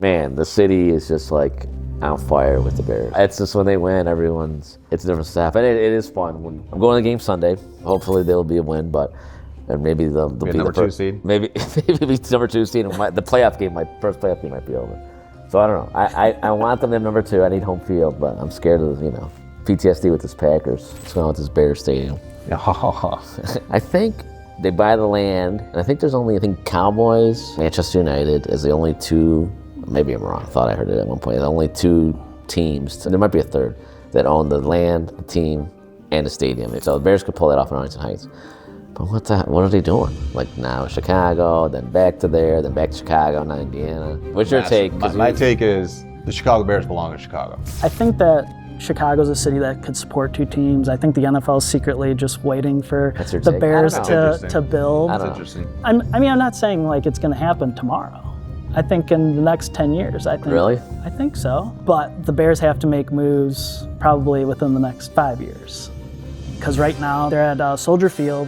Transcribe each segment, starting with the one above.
Man, the city is just like on fire with the Bears. It's just when they win, it's a different stuff. And it is fun. I'm going to the game Sunday. Hopefully there'll be a win, but and maybe they'll be number two seed. Maybe number 2 seed. And the playoff game, my first playoff game might be over. So I don't know. I want them to have number 2. I need home field, but I'm scared of PTSD with this Packers. What's going on with this Bears stadium? I think they buy the land, and I think there's only Cowboys, Manchester United is the only 2. Maybe I'm wrong. I thought I heard it at one point. The only 2 teams, there might be a third, that own the land, the team, and the stadium. So the Bears could pull that off in Arlington Heights. But what are they doing? Like now Chicago, then back to there, then back to Chicago, now Indiana. What's your take? My take is the Chicago Bears belong in Chicago. I think that Chicago's a city that could support 2 teams. I think the NFL is secretly just waiting for the Bears to build. That's interesting. I'm not saying like it's going to happen tomorrow. I think in the next 10 years. Really? I think so. But the Bears have to make moves probably within the next 5 years. Because right now they're at Soldier Field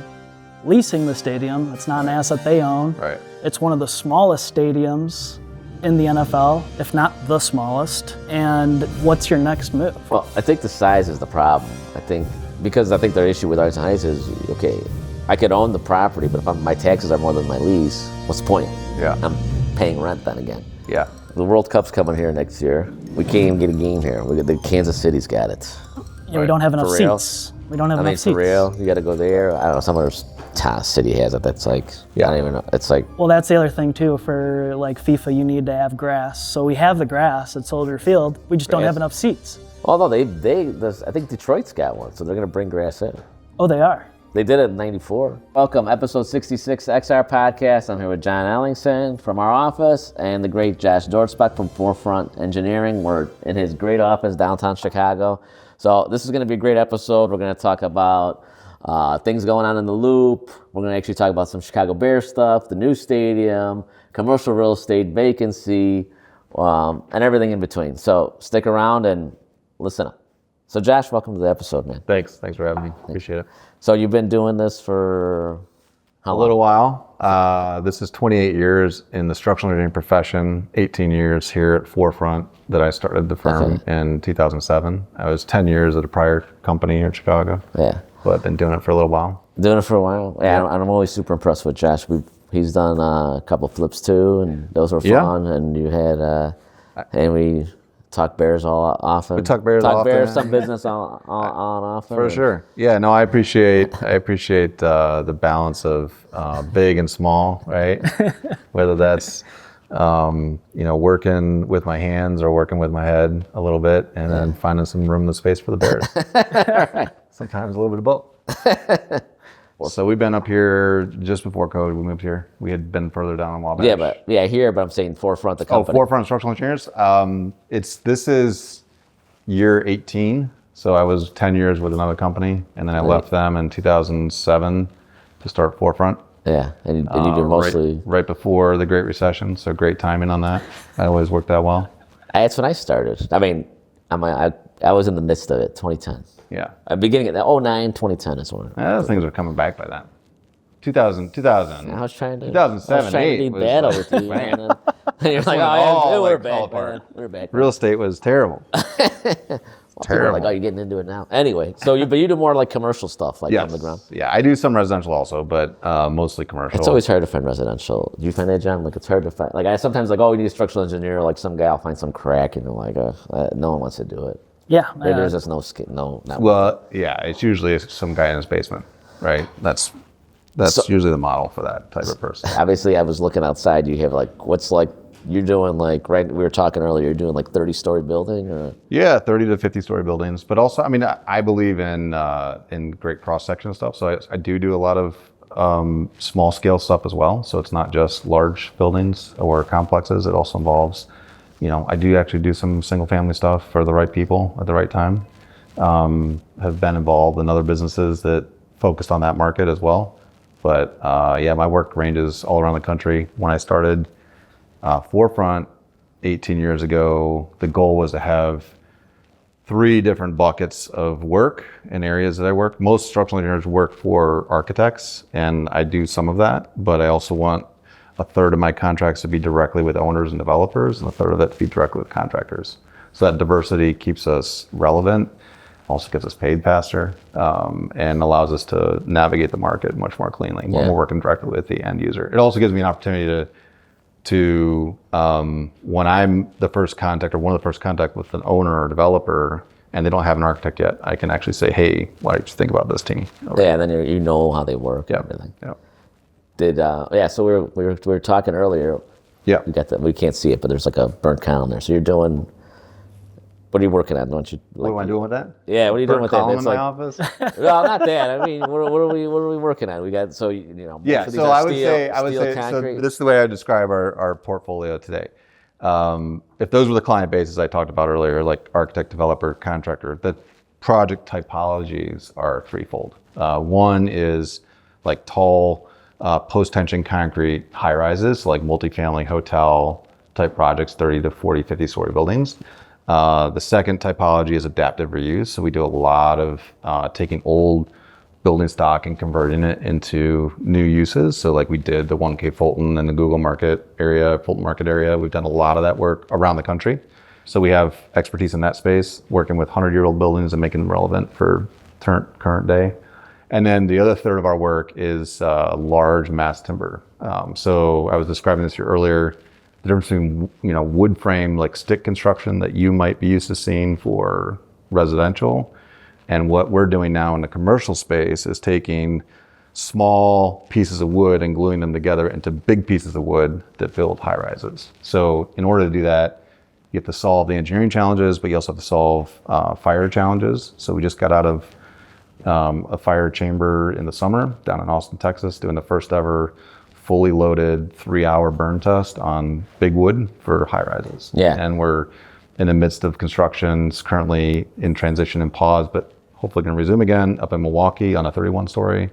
leasing the stadium. It's not an asset they own. Right. It's one of the smallest stadiums in the NFL, if not the smallest. And what's your next move? Well, I think the size is the problem. Because their issue with Arlington Heights is, okay, I could own the property, but if my taxes are more than my lease, what's the point? Yeah. I'm paying rent then again. Yeah. The World Cup's coming here next year. We can't even get a game here. The Kansas City's got it. Yeah, we don't have enough seats. We don't have enough seats. For real, you got to go there. I don't know. Some other city has it. That's like, I don't even know. It's like. Well, that's the other thing too. For like FIFA, you need to have grass. So we have the grass at Soldier Field. We just don't have enough seats. Although I think Detroit's got one, so they're gonna bring grass in. Oh, they are. They did it in '94. Welcome, episode 66 XR Podcast. I'm here with John Ellingson from our office and the great Josh Dortzbach from Forefront Engineering. We're in his great office downtown Chicago. So this is going to be a great episode. We're going to talk about things going on in the Loop. We're going to actually talk about some Chicago Bears stuff, the new stadium, commercial real estate vacancy, and everything in between. So stick around and listen up. So Josh, welcome to the episode, man. Thanks for having me. Appreciate it. So you've been doing this for how long? A little while. This is 28 years in the structural engineering profession, 18 years here at Forefront that I started the firm in 2007. I was 10 years at a prior company here in Chicago. Yeah. But I've been doing it for a little while. Doing it for a while? Yeah. I'm always super impressed with Josh. He's done a couple flips too, and those were fun. Yeah. And you had, and we talk Bears all often. We talk Bears often. Talk Bears, some business on often. For sure. Yeah, no, I appreciate the balance of big and small, right? Whether that's working with my hands or working with my head a little bit, and then finding some room in the space for the Bears. Sometimes a little bit of both. So we've been up here just before COVID. We moved here. We had been further down in Wabash. Here, but I'm saying Forefront, the company. Forefront Structural Engineers. This is year 18. So I was 10 years with another company, and then I left them in 2007 to start Forefront. Yeah, and you did mostly right before the Great Recession. So great timing on that. That always worked out well. That's when I started. I mean, I was in the midst of it, 2010. Yeah. Beginning of 2009, 2010 is when. Those things are coming back by then. 2000. I was trying to. 2007, I was trying to be battle with you, man. And you're like, we're back, man. We're back. Real estate was terrible. Terrible. Like, you're getting into it now. Anyway, but you do more like commercial stuff, like on the ground. Yeah, I do some residential also, but mostly commercial. It's always hard to find residential. Do you find that, John? Like, it's hard to find. Like, I sometimes we need a structural engineer. Like, some guy will find some crack, and they're like, no one wants to do it. Yeah. There's just no skin. No. Well, yeah, it's usually some guy in his basement, right? That's usually the model for that type of person. Obviously, I was looking outside. You have you're doing right? We were talking earlier. You're doing 30-story building, or? Yeah, 30 to 50-story buildings. But also, I mean, I believe in great cross section stuff. So I do a lot of small scale stuff as well. So it's not just large buildings or complexes. It also involves. I do actually do some single family stuff for the right people at the right time. Have been involved in other businesses that focused on that market as well. But my work ranges all around the country. When I started Forefront 18 years ago, the goal was to have 3 different buckets of work in areas that I work. Most structural engineers work for architects, and I do some of that, but I also want a third of my contracts to be directly with owners and developers, and a third of it to be directly with contractors. So that diversity keeps us relevant, also gets us paid faster, and allows us to navigate the market much more cleanly when we're working directly with the end user. It also gives me an opportunity to when I'm the first contact or one of the first contact with an owner or developer, and they don't have an architect yet, I can actually say, hey, why don't you think about this team? Yeah, and then you know how they work and everything. So we were talking earlier. Yeah. We can't see it, but there's like a burnt column there. So you're doing, what are you working on? Don't you? What am I doing with that? Yeah, what are you doing with that? Column in my office? No, not that. I mean, what are we working on? We got, so, you know. Yeah, so I would say, so this is the way I would describe our portfolio today. If those were the client bases I talked about earlier, like architect, developer, contractor, the project typologies are threefold. One is like tall, post-tension concrete high rises, like multifamily hotel type projects, 30 to 40, 50 story buildings. The second typology is adaptive reuse. So we do a lot of taking old building stock and converting it into new uses. So like we did the 1K Fulton and the Fulton market area. We've done a lot of that work around the country. So we have expertise in that space, working with 100-year-old buildings and making them relevant for current day. And then the other third of our work is large mass timber. So I was describing this here earlier, the difference between wood frame, like stick construction that you might be used to seeing for residential, and what we're doing now in the commercial space is taking small pieces of wood and gluing them together into big pieces of wood that build high rises. So in order to do that, you have to solve the engineering challenges, but you also have to solve fire challenges. So we just got out of a fire chamber in the summer down in Austin, Texas, doing the first ever fully loaded 3-hour burn test on big wood for high rises. Yeah. And we're in the midst of construction. It's currently in transition and pause, but hopefully going to resume again up in Milwaukee on a 31 story.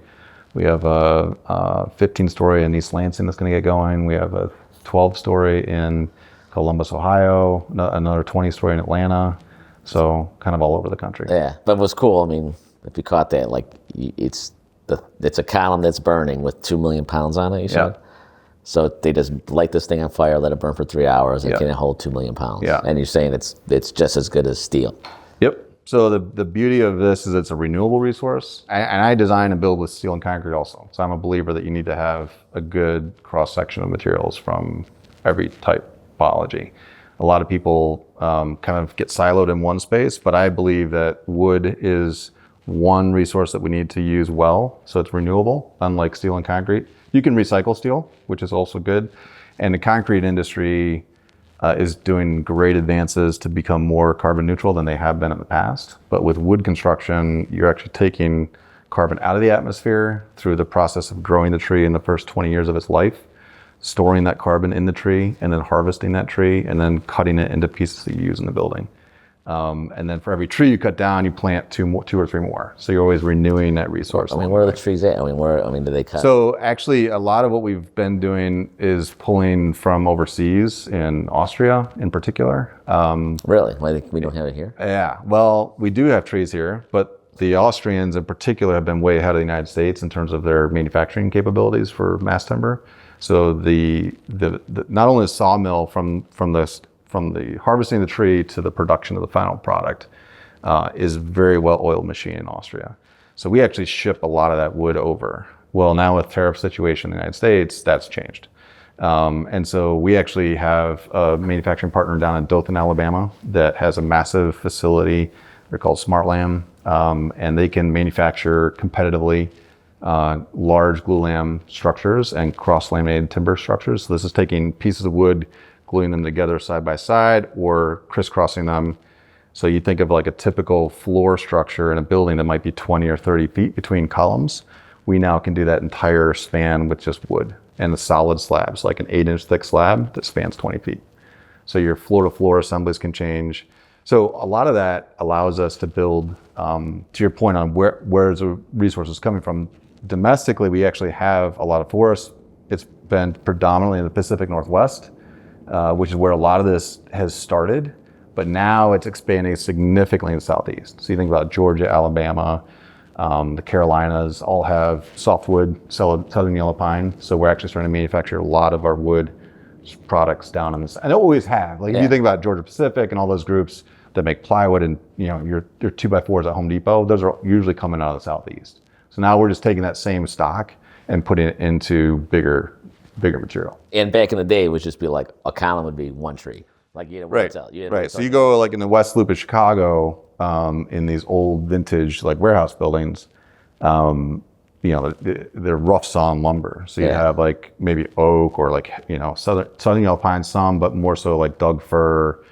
We have a 15 story in East Lansing that's going to get going. We have a 12 story in Columbus, Ohio, another 20 story in Atlanta. So kind of all over the country. Yeah, but what's cool, I mean, if you caught that, like it's a column that's burning with 2 million pounds on it, you said? Yeah. So they just light this thing on fire, let it burn for 3 hours, and can hold 2 million pounds. Yeah. And you're saying it's just as good as steel. Yep. So the beauty of this is it's a renewable resource. And I design and build with steel and concrete also. So I'm a believer that you need to have a good cross-section of materials from every typology. A lot of people kind of get siloed in one space, but I believe that wood is one resource that we need to use well. So it's renewable, unlike steel and concrete. You can recycle steel, which is also good. And the concrete industry is doing great advances to become more carbon neutral than they have been in the past. But with wood construction, you're actually taking carbon out of the atmosphere through the process of growing the tree in the first 20 years of its life, storing that carbon in the tree, and then harvesting that tree, and then cutting it into pieces that you use in the building. And then for every tree you cut down, you plant two or three more. So you're always renewing that resource. I mean, where are the trees at? I mean, do they cut? So actually, a lot of what we've been doing is pulling from overseas in Austria in particular. Really? Why we don't have it here? Yeah, well, we do have trees here, but the Austrians in particular have been way ahead of the United States in terms of their manufacturing capabilities for mass timber. So the not only the sawmill from the harvesting of the tree to the production of the final product is very well-oiled machine in Austria. So we actually ship a lot of that wood over. Well, now with tariff situation in the United States, that's changed. And so we actually have a manufacturing partner down in Dothan, Alabama that has a massive facility. They're called SmartLam, and they can manufacture competitively large glulam structures and cross-laminated timber structures. So this is taking pieces of wood, gluing them together side by side or crisscrossing them. So you think of like a typical floor structure in a building that might be 20 or 30 feet between columns. We now can do that entire span with just wood and the solid slabs, like an 8-inch thick slab that spans 20 feet. So your floor-to-floor assemblies can change. So a lot of that allows us to build, to your point on where's the resources coming from. Domestically, we actually have a lot of forests. It's been predominantly in the Pacific Northwest, which is where a lot of this has started, but now it's expanding significantly in the Southeast. So you think about Georgia, Alabama, The Carolinas all have softwood, southern yellow pine. So we're actually starting to manufacture a lot of our wood products down in this. And they always have. Like if you think about Georgia Pacific and all those groups that make plywood and your 2x4s at Home Depot, those are usually coming out of the Southeast. So now we're just taking that same stock and putting it into bigger material. And back in the day, it would just be like a column would be one tree. Like right. So you go like in the West Loop of Chicago, in these old vintage like warehouse buildings, they're rough sawn lumber. So you have like maybe oak or like southern yellow pine, some, but more so like Doug fir,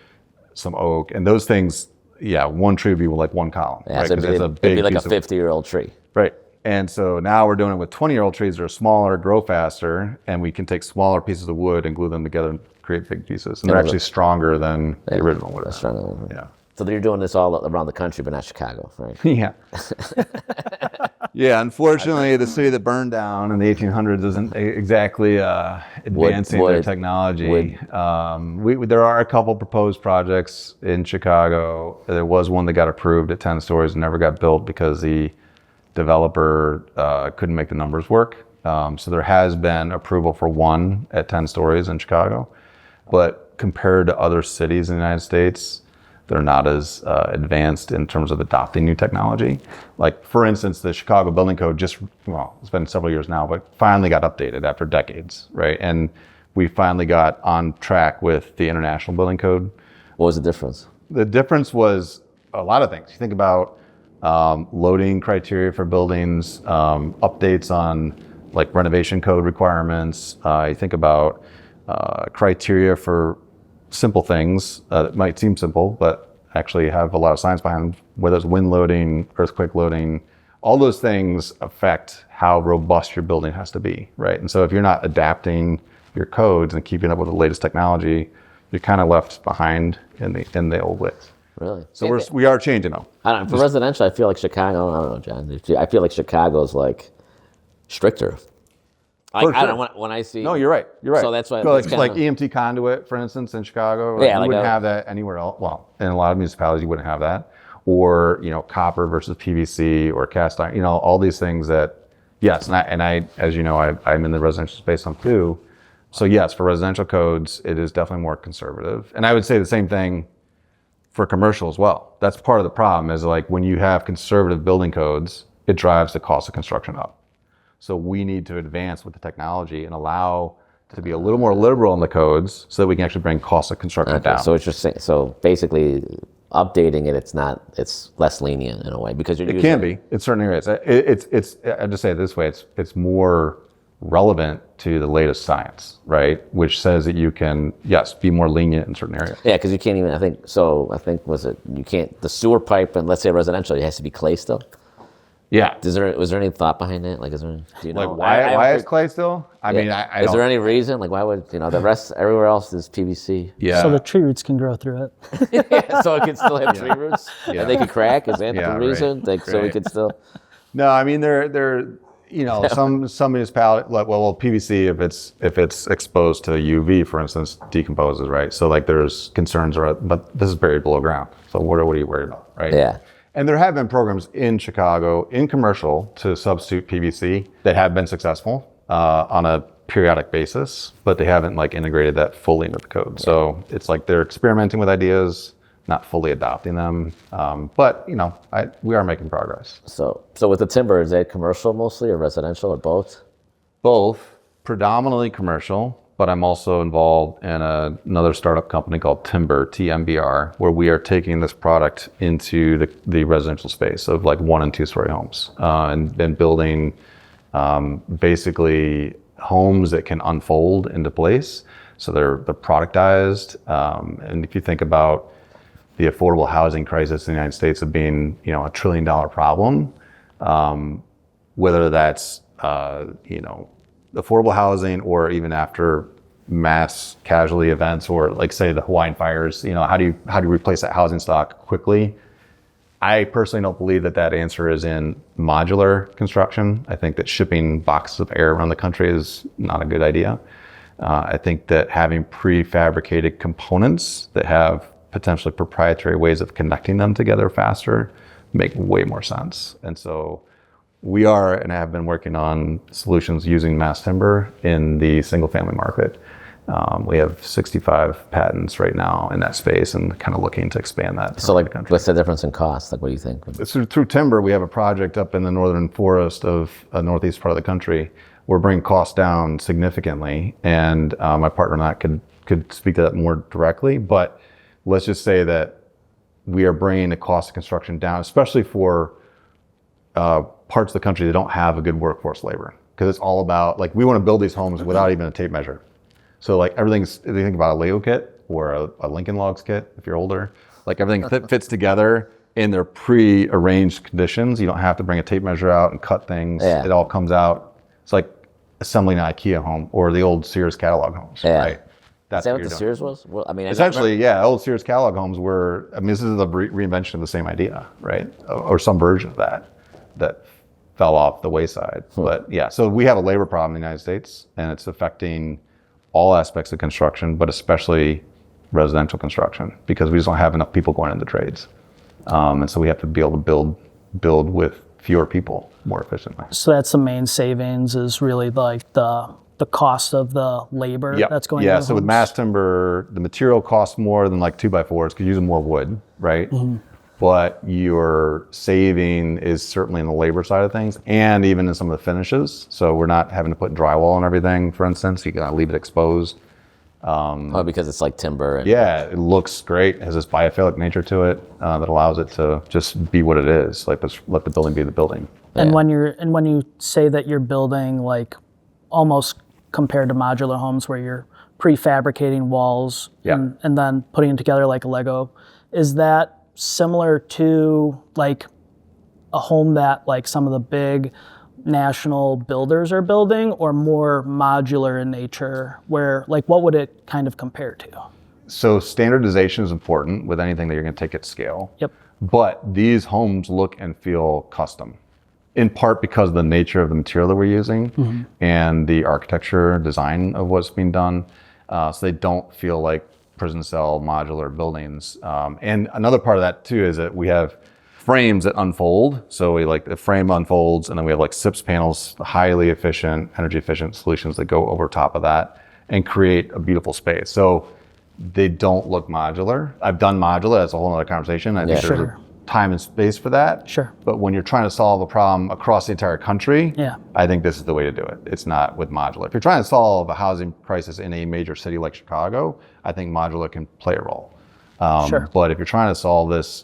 some oak, and those things. Yeah, one tree would be like one column. Yeah, right? It'd be like a 50-year-old tree. Right. And so now we're doing it with 20-year-old trees that are smaller, grow faster, and we can take smaller pieces of wood and glue them together and create big pieces. And they're actually stronger than the original wood. That's stronger. Yeah. So you're doing this all around the country, but not Chicago, right? Yeah. Yeah, unfortunately, the city that burned down in the 1800s isn't exactly advancing their technology. There are a couple proposed projects in Chicago. There was one that got approved at 10 stories and never got built because the developer couldn't make the numbers work. So there has been approval for one at 10 stories in Chicago. But compared to other cities in the United States, they're not as advanced in terms of adopting new technology. Like, for instance, the Chicago Building Code it's been several years now, but finally got updated after decades, right? And we finally got on track with the International Building Code. What was the difference? The difference was a lot of things. You think about loading criteria for buildings, updates on like renovation code requirements. You think about criteria for simple things that might seem simple, but actually have a lot of science behind them, whether it's wind loading, earthquake loading. All those things affect how robust your building has to be, right? And so if you're not adapting your codes and keeping up with the latest technology, you're kind of left behind in the old ways. Really? So we are changing them. For residential, I feel like Chicago, I don't know, John. I feel like Chicago's like stricter. I don't know, when I see. No, you're right. So that's why. So like EMT conduit, for instance, in Chicago. You wouldn't have that anywhere else. Well, in a lot of municipalities, you wouldn't have that. Or copper versus PVC or cast iron. All these things that, yes, and I as you know, I'm in the residential space too. So yes, for residential codes, it is definitely more conservative. And I would say the same thing for commercial as well. That's part of the problem. Is like when you have conservative building codes, it drives the cost of construction up. So we need to advance with the technology and allow to be a little more liberal in the codes so that we can actually bring cost of construction down. So it's just so basically updating it, it's less lenient in a way because it can be in certain areas. It's I just say it this way, it's more relevant to the latest science, right? Which says that you can, yes, be more lenient in certain areas. Yeah, because you can't even, you can't, the sewer pipe, and let's say residential, it has to be clay still. Yeah. Was there any thought behind it? Like, do you know? Like, why is clay still? I mean, I is there any reason? Like, why would, the rest, everywhere else is PVC? Yeah. So the tree roots can grow through it. Yeah, so it can still have tree roots? Yeah. And they could crack? Is that the reason? Right. So we could still... No, I mean, they're some municipalities, like, well, PVC, if it's exposed to UV, for instance, decomposes, right? So, like, there's concerns, but this is buried below ground. So what are you worried about, right? Yeah. And there have been programs in Chicago, in commercial, to substitute PVC that have been successful on a periodic basis, but they haven't integrated that fully into the code. Yeah. So it's like they're experimenting with ideas, not fully adopting them. But we are making progress. So with the timber, is that commercial mostly or residential or both? Both, predominantly commercial. But I'm also involved in another startup company called Timber, TMBR, where we are taking this product into the residential space of 1 and 2 story homes, and building basically homes that can unfold into place. So they're productized. And if you think about the affordable housing crisis in the United States of being, a $1 trillion problem, whether that's, affordable housing, or even after mass casualty events, or say the Hawaiian fires, how do you replace that housing stock quickly? I personally don't believe that answer is in modular construction. I think that shipping boxes of air around the country is not a good idea. I think that having prefabricated components that have potentially proprietary ways of connecting them together faster make way more sense. And so we are and have been working on solutions using mass timber in the single family market. We have 65 patents right now in that space and kind of looking to expand that. So like, what's the difference in cost? Like, what do you think? Through timber, we have a project up in the northern forest of northeast part of the country. We're bringing costs down significantly, and my partner and I could speak to that more directly, but let's just say that we are bringing the cost of construction down, especially for parts of the country that don't have a good workforce labor, because it's all about, like, we want to build these homes without even a tape measure. So like everything's, if you think about a Lego kit or a Lincoln Logs kit, if you're older, like everything fits together in their pre-arranged conditions. You don't have to bring a tape measure out and cut things. Yeah. It all comes out. It's like assembling an IKEA home or the old Sears catalog homes, right? That's what the Sears was? Well, I mean, essentially, yeah, old Sears catalog homes were, I mean, this is the reinvention of the same idea, right? Or some version of that fell off the wayside. But yeah, so we have a labor problem in the United States, and it's affecting all aspects of construction, but especially residential construction, because we just don't have enough people going into trades. And so we have to be able to build with fewer people more efficiently. So that's the main savings, is really like the cost of the labor that's going into the so with homes? mass timber, the material costs more than like 2x4s because you're using more wood, right? But your saving is certainly in the labor side of things, and even in some of the finishes. So we're not having to put drywall on everything, for instance. You can leave it exposed. because it's like timber. And Yeah, it looks great. It has this biophilic nature to it that allows it to just be what it is. Like, let the building be the building. And when you say that you're building, like, almost compared to modular homes where you're prefabricating walls and then putting it together like a Lego, is that similar to like a home that like some of the big national builders are building, or more modular in nature, where, like, what would it kind of compare to? So standardization is important with anything that you're going to take at scale. Yep. But these homes look and feel custom, in part because of the nature of the material that we're using and the architecture design of what's being done. So they don't feel like prison cell modular buildings. And another part of that too is that we have frames that unfold. So we, like, the frame unfolds, and then we have like SIPS panels, highly efficient, energy efficient solutions that go over top of that and create a beautiful space. So they don't look modular. I've done modular, that's a whole other conversation. I think there's a time and space for that. Sure. But when you're trying to solve a problem across the entire country, Yeah. I think this is the way to do it. It's not with modular. If you're trying to solve a housing crisis in a major city like Chicago, I think modular can play a role. Sure. But if you're trying to solve this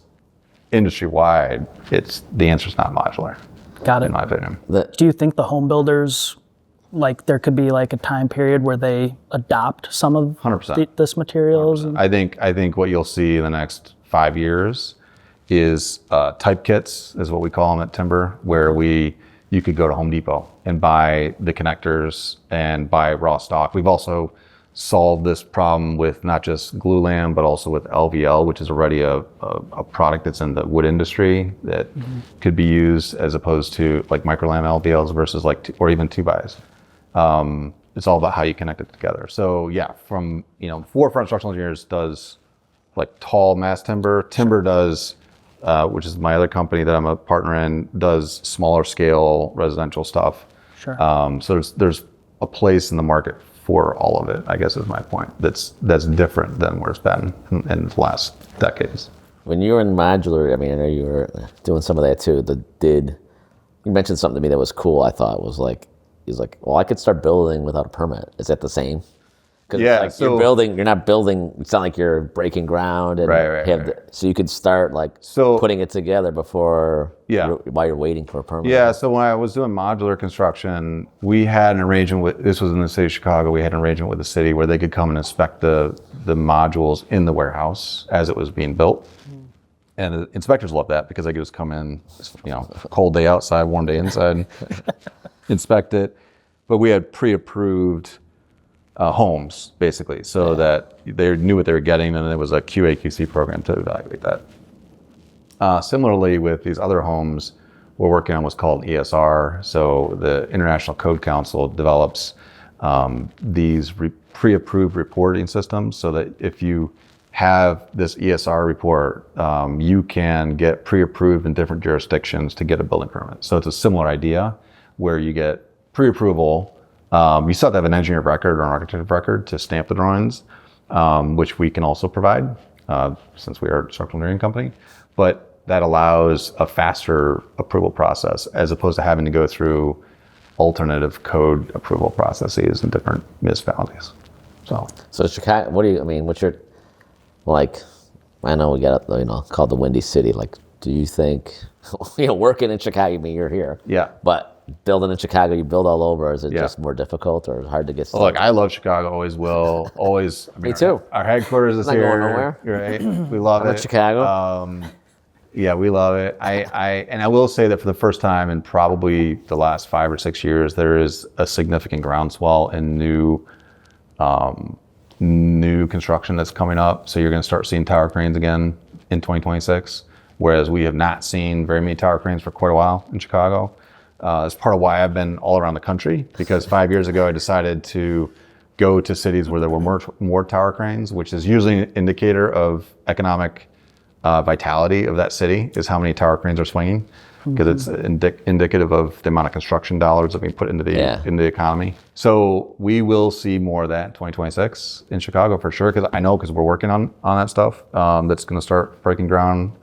industry-wide, the answer's not modular, Got it. in my opinion. Do you think the home builders, like, there could be like a time period where they adopt some of 100%. this materials? 100%. I think what you'll see in the next 5 years is type kits, is what we call them at Timber, where you could go to Home Depot and buy the connectors and buy raw stock. We've also solved this problem with not just glulam, but also with LVL, which is already a product that's in the wood industry that could be used as opposed to like microlam LVLs versus or even 2x. It's all about how you connect it together. So yeah, from, Forefront Structural Engineers does like tall mass timber. Timber does, which is my other company that I'm a partner in, does smaller scale residential stuff. Sure. So there's a place in the market for all of it, I guess is my point. That's different than where it's been in the last decades. When you were in modular, I mean, I know you were doing some of that too. You mentioned something to me that was cool. I thought was like, he's like, well, I could start building without a permit. Is that the same? Because you're not building. It's not like you're breaking ground and right. So you could start putting it together before while you're waiting for a permit. Yeah. So when I was doing modular construction, we had an arrangement this was in the city of Chicago. We had an arrangement with the city where they could come and inspect the modules in the warehouse as it was being built. And the inspectors loved that because they could just come in, cold day outside, warm day inside, inspect it. But we had pre-approved homes, basically, so that they knew what they were getting, and it was a QA/QC program to evaluate that. Similarly, with these other homes, we're working on what's called ESR. So the International Code Council develops these pre-approved reporting systems, so that if you have this ESR report, you can get pre-approved in different jurisdictions to get a building permit. So it's a similar idea where you get pre-approval. You still have to have an engineer of record or an architect of record to stamp the drawings, which we can also provide since we are a structural engineering company. But that allows a faster approval process as opposed to having to go through alternative code approval processes in different municipalities. So Chicago, what's your, like, I know we got, called the Windy City. Like, do you think, working in Chicago, I mean, you're here. Yeah. But building in Chicago, you build all over. Is it just more difficult or hard to get started? Look, I love Chicago, always will, always. Me too. Our headquarters is not here. Going nowhere. Right? We love it. Chicago. Yeah, we love it. I will say that for the first time in probably the last 5 or 6 years, there is a significant groundswell in new construction that's coming up. So you're going to start seeing tower cranes again in 2026, whereas we have not seen very many tower cranes for quite a while in Chicago. It's part of why I've been all around the country, because 5 years ago I decided to go to cities where there were more tower cranes, which is usually an indicator of economic vitality of that city, is how many tower cranes are swinging, because it's indicative of the amount of construction dollars that being put into the economy. So we will see more of that in 2026 in Chicago for sure, because we're working on that stuff. That's going to start breaking ground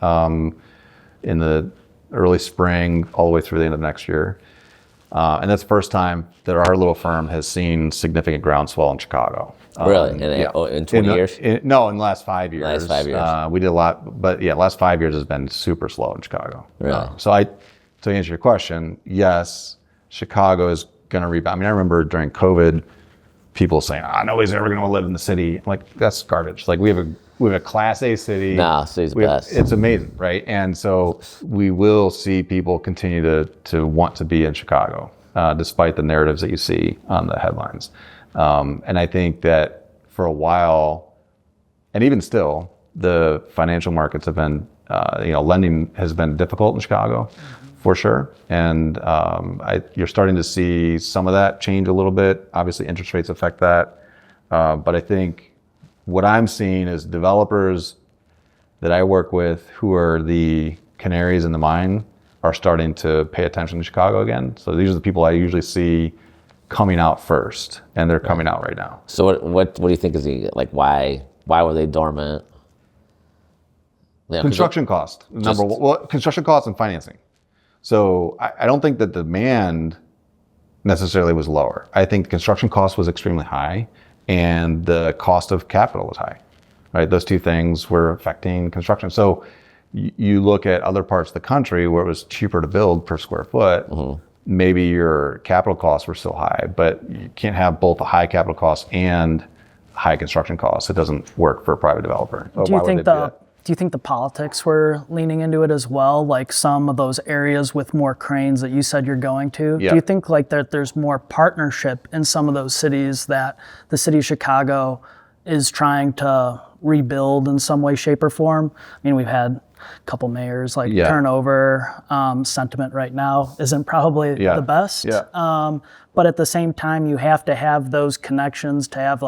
in the early spring all the way through the end of next year. And that's the first time that our little firm has seen significant groundswell in Chicago. Really? In 20 years? No, in the last 5 years. Last 5 years. We did a lot, but last 5 years has been super slow in Chicago. Really? To answer your question, yes, Chicago is going to rebound. I mean, I remember during COVID, people saying, nobody's ever going to live in the city. I'm like, that's garbage. Like, we have a Class A city. No, city's the best. It's amazing, right? And so we will see people continue to want to be in Chicago, despite the narratives that you see on the headlines. And I think that for a while, and even still, the financial markets have been, lending has been difficult in Chicago, for sure. And you're starting to see some of that change a little bit. Obviously, interest rates affect that. But I think what I'm seeing is developers that I work with who are the canaries in the mine are starting to pay attention to Chicago again. So these are the people I usually see coming out first, and they're coming out right now. So what do you think is why were they dormant? Construction cost, number one. Well, construction costs and financing. So I don't think that demand necessarily was lower. I think the construction cost was extremely high, and the cost of capital was high, right? Those two things were affecting construction. So you look at other parts of the country where it was cheaper to build per square foot, maybe your capital costs were still high, but you can't have both a high capital cost and high construction costs. It doesn't work for a private developer. Do you think the politics were leaning into it as well? Like some of those areas with more cranes that you said you're going to? Yeah. Do you think that there's more partnership in some of those cities that the city of Chicago is trying to rebuild in some way, shape, or form? I mean, we've had a couple mayors turnover. Sentiment right now isn't probably the best. Yeah. But at the same time, you have to have those connections to have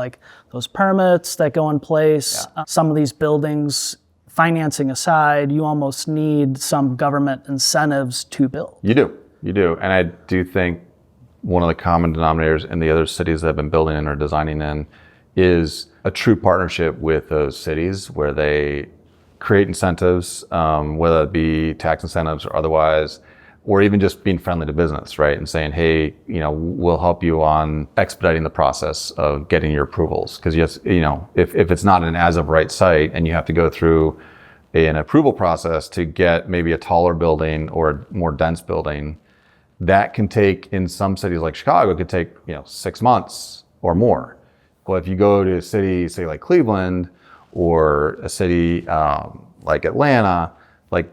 those permits that go in place. Yeah. Some of these buildings, financing aside, you almost need some government incentives to build. You do. And I do think one of the common denominators in the other cities that have been building in or designing in is a true partnership with those cities where they create incentives, whether it be tax incentives or otherwise, or even just being friendly to business, right? And saying, hey, we'll help you on expediting the process of getting your approvals. Because if it's not an as of right site and you have to go through an approval process to get maybe a taller building or a more dense building, that can take, in some cities like Chicago, it could take 6 months or more. Well, if you go to a city, say like Cleveland, or a city like Atlanta,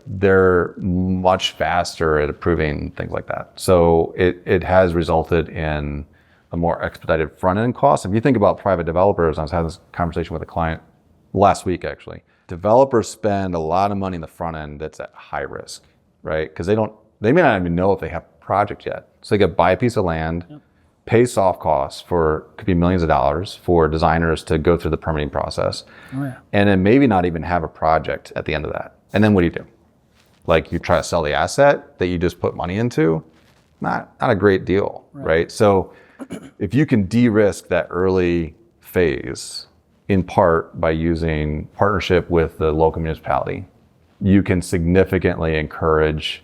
they're much faster at approving things like that. So it has resulted in a more expedited front-end cost. If you think about private developers, I was having this conversation with a client last week, actually. Developers spend a lot of money in the front end that's at high risk, right? Because they may not even know if they have a project yet. So they could buy a piece of land, pay soft costs could be millions of dollars for designers to go through the permitting process. Oh, yeah. And then maybe not even have a project at the end of that. And then what do? Like, you try to sell the asset that you just put money into? Not a great deal, right? So if you can de-risk that early phase, in part by using partnership with the local municipality, you can significantly encourage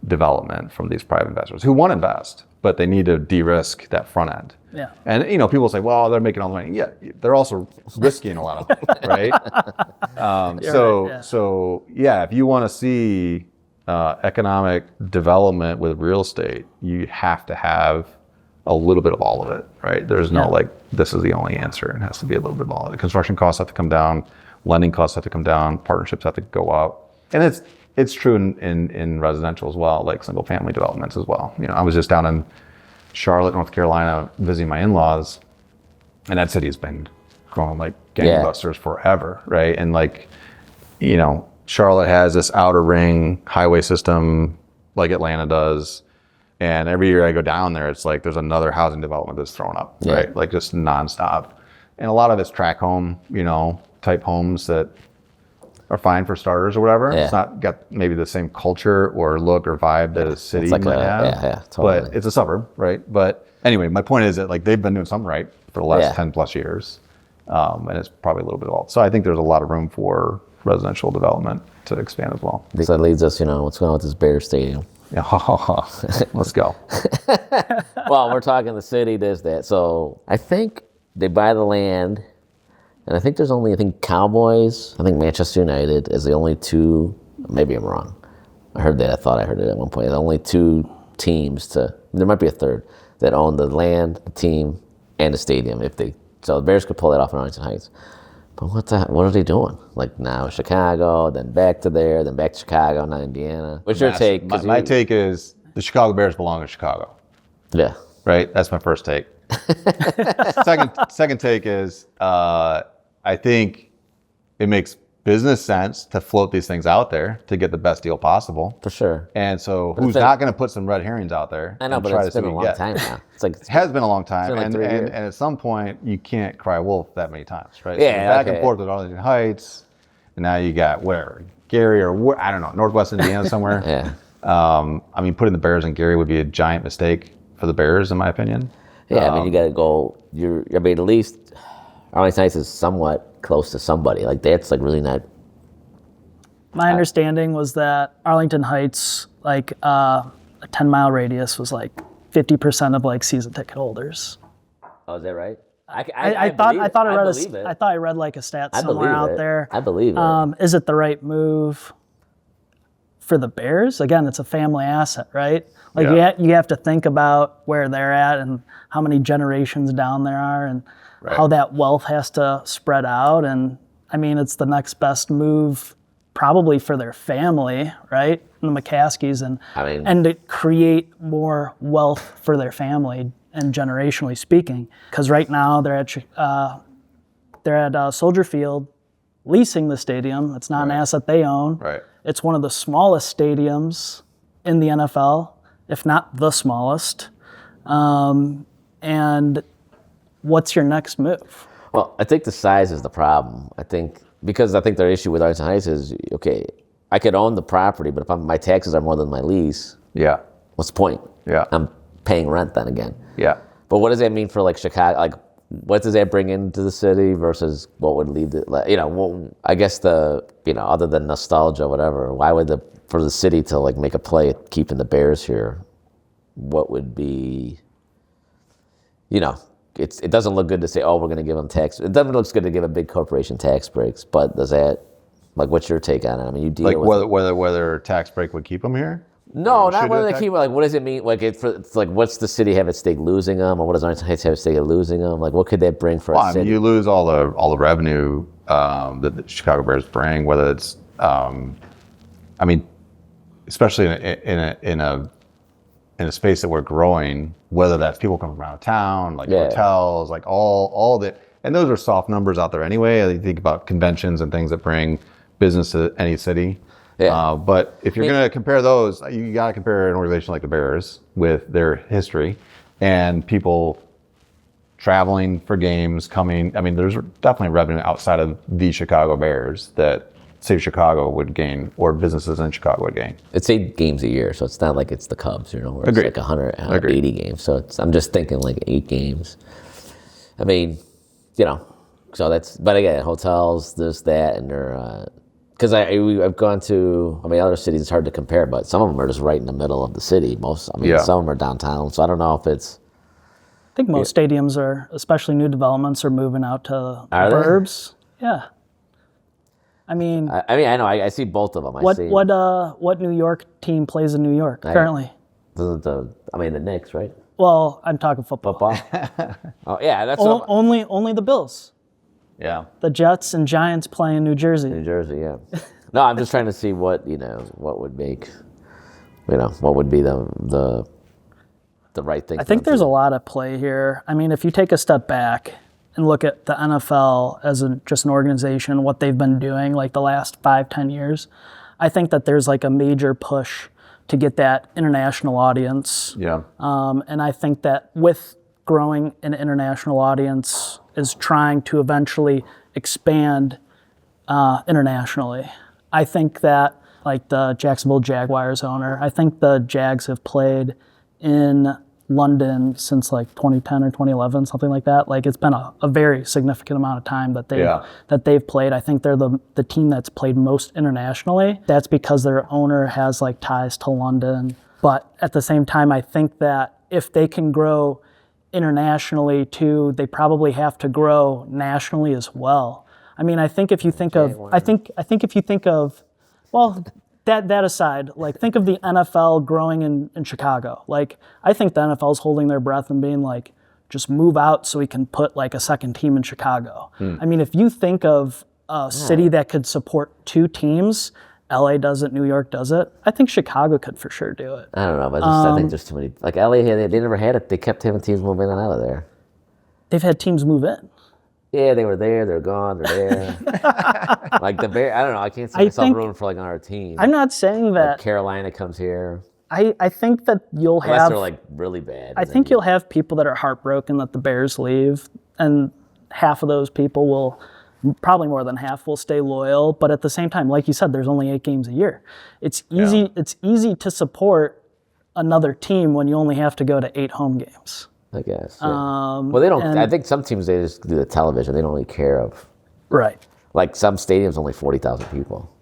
development from these private investors who want to invest, but they need to de-risk that front end. Yeah. And people say, well, they're making all the money. Yeah, they're also risking a lot of it, right? So if you want to see economic development with real estate, you have to have a little bit of all of it, right? There's no like, this is the only answer. It has to be a little bit of all of it. Construction costs have to come down, lending costs have to come down, partnerships have to go up. And it's true in residential as well, like single family developments as well. I was just down in Charlotte, North Carolina, visiting my in-laws, and that city has been growing like gangbusters forever, right? And like, Charlotte has this outer ring highway system like Atlanta does. And every year I go down there, it's like there's another housing development that's thrown up, right? Like just nonstop. And a lot of it's tract home, type homes that are fine for starters or whatever. Yeah. It's not got maybe the same culture or look or vibe that a city might have. Yeah, totally. But it's a suburb, right? But anyway, my point is that like they've been doing something right for the last 10 plus years. And it's probably a little bit of all. So I think there's a lot of room for residential development to expand as well. So that leads us, what's going on with this Bears Stadium? Let's go. Well, we're talking the city, this, that. So I think they buy the land, and I think there's only, Cowboys, Manchester United is the only two, maybe I'm wrong. I heard that, I thought I heard it at one point. The only two teams there might be a third, that own the land, the team, and the stadium. So the Bears could pull that off in Arlington Heights. But what are they doing? Like now Chicago, then back to there, then back to Chicago, now Indiana. What's your take? My take is the Chicago Bears belong in Chicago. Yeah. Right? That's my first take. Second take is I think it makes business sense to float these things out there to get the best deal possible. For sure. And so who's not going to put some red herrings out there? I know, but it's been a long time now. It has been a long time. Like and at some point, you can't cry wolf that many times, right? Yeah, so back and forth with Arlington Heights, and now you got Gary or I don't know, Northwest Indiana somewhere. Yeah. Putting the Bears in Gary would be a giant mistake for the Bears, in my opinion. Yeah, you got to go. At least Arlington Heights is somewhat close to somebody. Like that's like really not. My understanding was that Arlington Heights, like a 10-mile radius, was like 50% of like season ticket holders. Oh, is that right? I thought I read like a stat somewhere out there. I believe it. Is it the right move for the Bears? Again, it's a family asset, right? Like you have to think about where they're at and how many generations down there are and how that wealth has to spread out. And it's the next best move probably for their family, right? And the McCaskies and to create more wealth for their family and generationally speaking. Because right now they're at Soldier Field leasing the stadium. It's not an asset they own. Right. It's one of the smallest stadiums in the NFL, if not the smallest. And what's your next move? Well, I think the size is the problem. Because their issue with Arlington Heights is, okay, I could own the property, but if my taxes are more than my lease, what's the point? Yeah. I'm paying rent then again. Yeah. But what does that mean for like Chicago? Like, what does that bring into the city versus what would leave it? I guess other than nostalgia, whatever. Why would for the city to like make a play at keeping the Bears here? What would be? It doesn't look good to say, oh, we're going to give them tax. It doesn't look good to give a big corporation tax breaks. But does that, like, what's your take on it? You deal like with whether tax break would keep them here. No, not whether they keep. Like, what does it mean? Like, it's like, what's the city have at stake losing them, or what does Arlington Heights have at stake of losing them? Like, what could that bring for a city? You lose all the revenue that the Chicago Bears bring. Whether it's, especially in a space that we're growing, whether that's people coming from out of town, like hotels, like all that, and those are soft numbers out there anyway. You think about conventions and things that bring business to any city. Yeah. But if you're going to compare those, you got to compare an organization like the Bears with their history and people traveling for games, coming. I mean, there's definitely revenue outside of the Chicago Bears that City of Chicago would gain, or businesses in Chicago would gain. It's 8 games a year, so it's not like it's the Cubs, where it's Agreed. like 180 games. So I'm just thinking like 8 games. I mean, so that's. But again, hotels, this, that, and they're because I've gone to. I mean, other cities it's hard to compare, but some of them are just right in the middle of the city. Some of them are downtown. So I don't know if it's. I think most stadiums are, especially new developments, are moving out to Are they? burbs. Yeah. I mean, I know. I see both of them. What New York team plays in New York currently? The Knicks, right? Well, I'm talking football. Oh yeah, that's Only the Bills. Yeah. The Jets and Giants play in New Jersey. New Jersey, yeah. No, I'm just trying to see what would make, what would be the right thing. I think there's a lot of play here. I mean, if you take a step back and look at the NFL as just an organization, what they've been doing like the last 5-10 years, I think that there's like a major push to get that international audience. Yeah. And I think that with growing an international audience is trying to eventually expand internationally. I think that like the Jacksonville Jaguars owner, I think the Jags have played in London since like 2010 or 2011, something like that. Like it's been a very significant amount of time that they've played. I think they're the team that's played most internationally. That's because their owner has like ties to London. But at the same time, I think that if they can grow internationally too, they probably have to grow nationally as well. I mean, I think if you think of, well, that aside, like think of the NFL growing in Chicago. Like I think the NFL is holding their breath and being like, just move out so we can put like a second team in Chicago. I mean, if you think of a city that could support 2 teams, LA does it, New York does it. I think Chicago could for sure do it. I don't know, but I think there's too many. Like LA, they never had it. They kept having teams move in and out of there. They've had teams move in. Yeah, they were there. They're gone. They're there. Like the Bears. I don't know. I can't see myself rooting for like another team. I'm not saying that. Like Carolina comes here. I think that you'll Unless have. they're like really bad. I think you'll have people that are heartbroken that the Bears leave, and half of those people will. Probably more than half will stay loyal, but at the same time, like you said, there's only 8 games a year. It's easy. Yeah. It's easy to support another team when you only have to go to 8 home games. I guess. Yeah. Well, they don't. I think some teams they just do the television. They don't really care of. Right. Like some stadiums, only 40,000 people.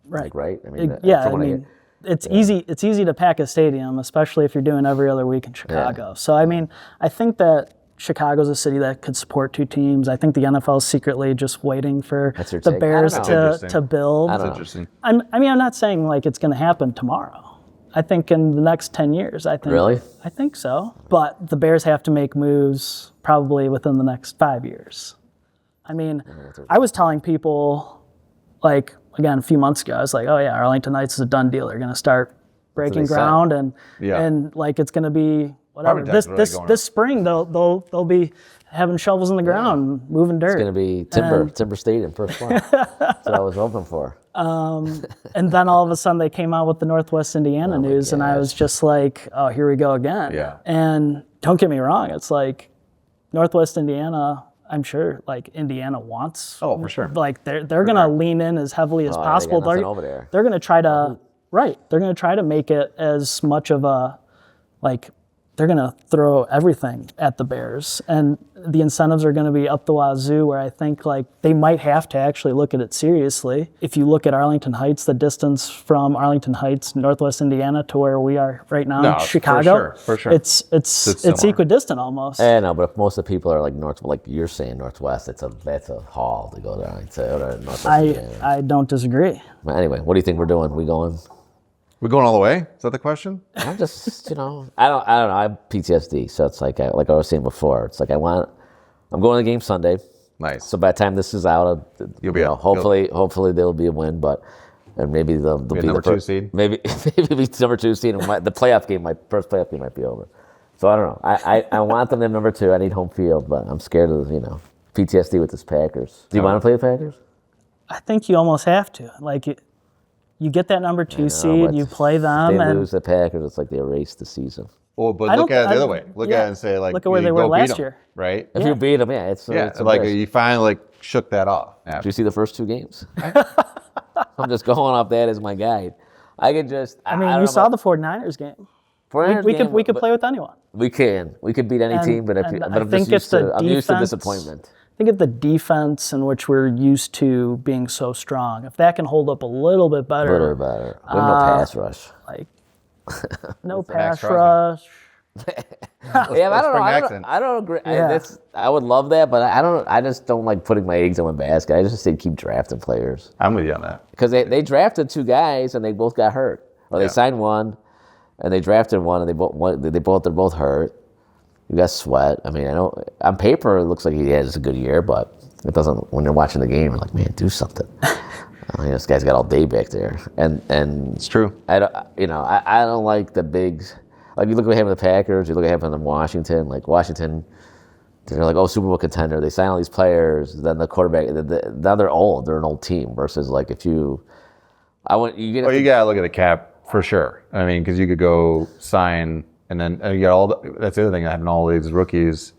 Right. Like, right. I mean, it's easy. It's easy to pack a stadium, especially if you're doing every other week in Chicago. Yeah. So I mean, I think that. Chicago's a city that could support 2 teams. I think the NFL is secretly just waiting for the Bears to build. That's interesting. I'm not saying like it's going to happen tomorrow. I think in the next 10 years. Really? I think so. But the Bears have to make moves probably within the next 5 years. I mean, I was telling people, like, again, a few months ago, I was like, oh yeah, Arlington Heights is a done deal. They're going to start breaking ground and like it's going to be whatever. This spring they'll be having shovels in the ground, moving dirt. It's going to be Timber Stadium first one. That's what I was hoping for. And then all of a sudden they came out with the Northwest Indiana news, and I was just like, oh, here we go again. Yeah. And don't get me wrong, it's like Northwest Indiana. I'm sure like Indiana wants. Oh, for sure. Like they're going to lean in as heavily as possible. They got over there. They're going to try to They're going to try to make it as much of a like. They're going to throw everything at the Bears, and the incentives are going to be up the wazoo, where I think like they might have to actually look at it seriously. If you look at Arlington Heights, the distance from Arlington Heights, Northwest Indiana, to where we are right now in Chicago, for sure. It's equidistant almost. I know, but if most of the people are like north, like you're saying Northwest, that's a haul to go there. I don't disagree. But anyway, what do you think we're doing? We going? We're going all the way? Is that the question? I'm just, I don't know. I have PTSD, so it's like I was saying before. It's like I'm going to the game Sunday. Nice. So by the time this is out, you'll be out. Hopefully there'll be a win, but and maybe they'll be number 2 seed. Maybe number 2 seed, and the playoff game, my first playoff game might be over. So I don't know. I want them to have number 2. I need home field, but I'm scared of PTSD with this Packers. Do you want to play the Packers? I think you almost have to. Like you get that number 2 seed, you play them, if they and lose the Packers, it's like they erase the season. Well, but I look don't- at it the I- other way. Look yeah. at it and say, like, Look at where you they were go beat last 'em, year. right? If you beat them, yeah, it's Yeah, it's a like risk. you finally like shook that off. Did you see the first 2 games? I'm just going off that as my guide. I could just. I mean, you saw the 49ers game. We could play with anyone. We can. We could beat any And- team, but and I I'm think just used if the to. I'm used to defense- disappointment. Think of the defense in which we're used to being so strong. If that can hold up a little bit A better, little better. We have no pass rush. like no Max pass rush. Yeah, I don't know. spring I accent. don't agree. Yeah. I would love that, but I don't. I just don't like putting my eggs in one basket. I just say keep drafting players I'm with you on that. because they drafted 2 guys and they both got hurt, or they Yeah. signed one, and they drafted one and they're both hurt. You got Sweat. I mean, I know on paper it looks like he has a good year, but it doesn't. When you're watching the game, you're like, man, do something. This guy's got all day back there, and It's true. I don't. I don't like the bigs. Like you look at what happened with the Packers, you look at what happened in Washington. Like Washington, they're like, Super Bowl contender. They sign all these players. Then the quarterback. Now they're old. They're an old team. Versus like if you, you get. Well, you gotta look at the cap for sure. I mean, because you could go sign, and then you got that's the other thing. Having all these rookies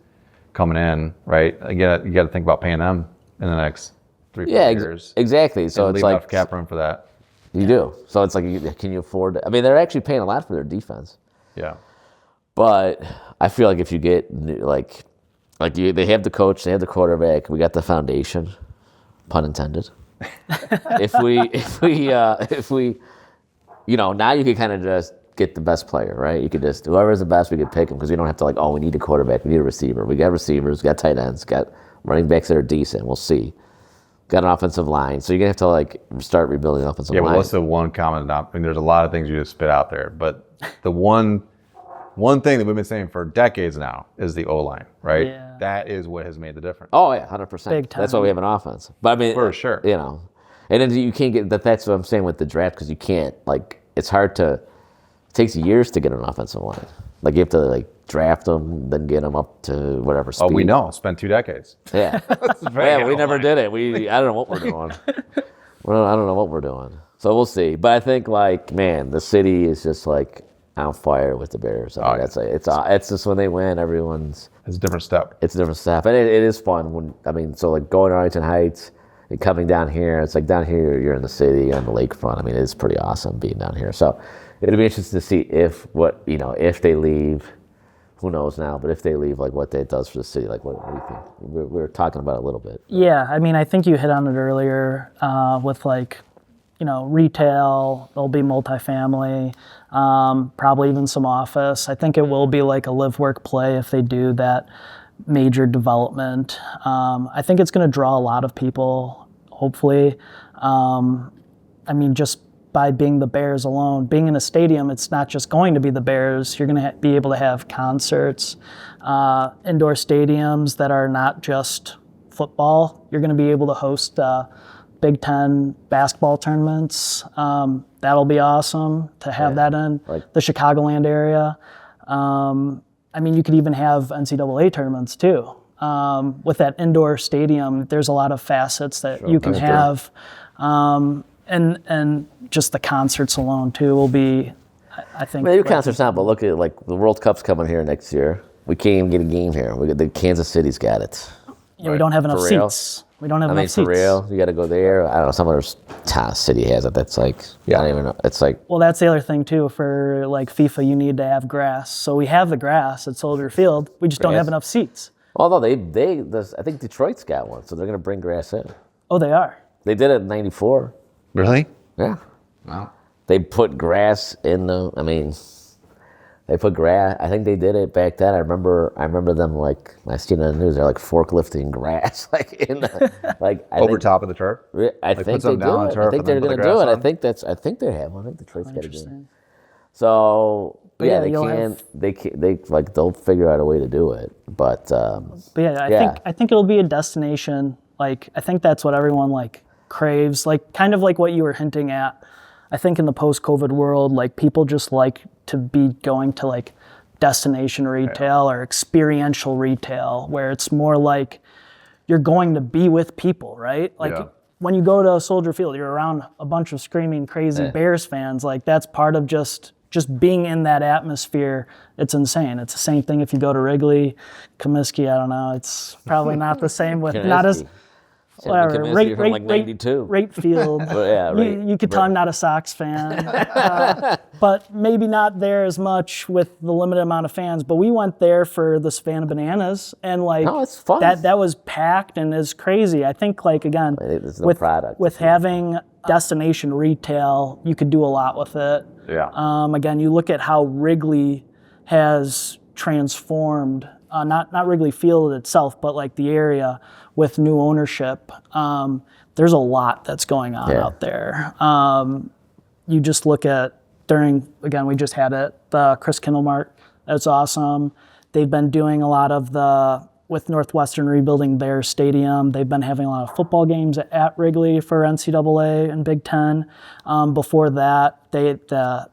coming in, right? You got to think about paying them in the next 3-4 years. Exactly. So And it's leave like enough cap room for that. you do. So it's like, can you afford it? I mean, they're actually paying a lot for their defense. Yeah. But I feel like if you get they have the coach, they have the quarterback, we got the foundation, pun intended. if we, now you can kind of just get the best player, right? You could just whoever's the best, we could pick him because we don't have to we need a quarterback, we need a receiver. We got receivers, got tight ends, got running backs that are decent. We'll see. Got an offensive line, so you're gonna have to start rebuilding the offensive line. Yeah, well, what's the one common denominator? I mean, there's a lot of things you just spit out there, but the one thing that we've been saying for decades now is the O-line, right? Yeah. That is what has made the difference. Oh yeah, 100%. Big time. That's why we have an offense. But I mean, For sure. and then you can't get that. That's what I'm saying with the draft because you can't it's hard to. It takes years to get an offensive line. Like you have to draft them, then get them up to whatever speed. Oh, we know. Spent 2 decades. Yeah. Yeah, we never did it. I don't know what we're doing. I don't know what we're doing. So we'll see. But I think the city is just on fire with the Bears. I mean, it's just when they win, everyone's. It's a different step. It's different stuff, and it is fun when going to Arlington Heights and coming down here. It's like down here you're in the city on the lakefront. I mean, it's pretty awesome being down here. So it'll be interesting to see if they leave. Who knows now? But if they leave, what that does for the city, what do you think? We were talking about it a little bit. Yeah, I mean, I think you hit on it earlier with retail. There'll be multifamily, probably even some office. I think it will be a live work play if they do that major development. I think it's going to draw a lot of people. Hopefully, I mean, just by being the Bears alone, being in a stadium, it's not just going to be the Bears. You're going to be able to have concerts, indoor stadiums that are not just football. You're going to be able to host Big Ten basketball tournaments. That'll be awesome to have that in the Chicagoland area. I mean, you could even have NCAA tournaments too. With that indoor stadium, there's a lot of facets that you can have. And just the concerts alone too will be, I think. Maybe concerts now, but look at the World Cup's coming here next year. We can't even get a game here. The Kansas City's got it. Yeah, we don't have enough For real? seats. We don't have enough seats. For real, you got to go there. I don't know. Some other city has it. That's I don't even know. It's Well, that's the other thing too. For FIFA, you need to have grass. So we have the grass at Soldier Field. We just don't have enough seats. Although I think Detroit's got one, so they're going to bring grass in. Oh, they are. They did it in '94. Really? Yeah. Wow. They put grass in they put grass. I think they did it back then. I remember them I seen it on the news. They're forklifting grass Over top of the turf? I put think they something down on do it. turf I think and they're then put going the to do grass it. on? I think they have one. I think Detroit's got a game. Interesting. So yeah, yeah, they can't. They'll figure out a way to do it. But yeah, I think it'll be a destination. I think that's what everyone craves. Kind of like what you were hinting at. I think in the post-COVID world, people just like to be going to destination retail or experiential retail, where it's more you're going to be with people, right? When you go to Soldier Field, you're around a bunch of screaming, crazy Bears fans. That's part of just just being in that atmosphere, it's insane. It's the same thing if you go to Wrigley, Comiskey, I don't know. It's probably not the same with not as whatever. Rate Field. You could tell I'm not a Sox fan, but maybe not there as much with the limited amount of fans. But we went there for the Savannah Bananas, and it's fun. that was packed and is crazy. I think again with having destination retail, you could do a lot with it. Yeah. Again, you look at how Wrigley has transformed. Not Wrigley Field itself, but the area with new ownership. There's a lot that's going on out there. You just look at we just had it, the Chris Kindle Mart. That's awesome. They've been doing a lot of with Northwestern rebuilding their stadium. They've been having a lot of football games at Wrigley for NCAA and Big Ten. Before that, they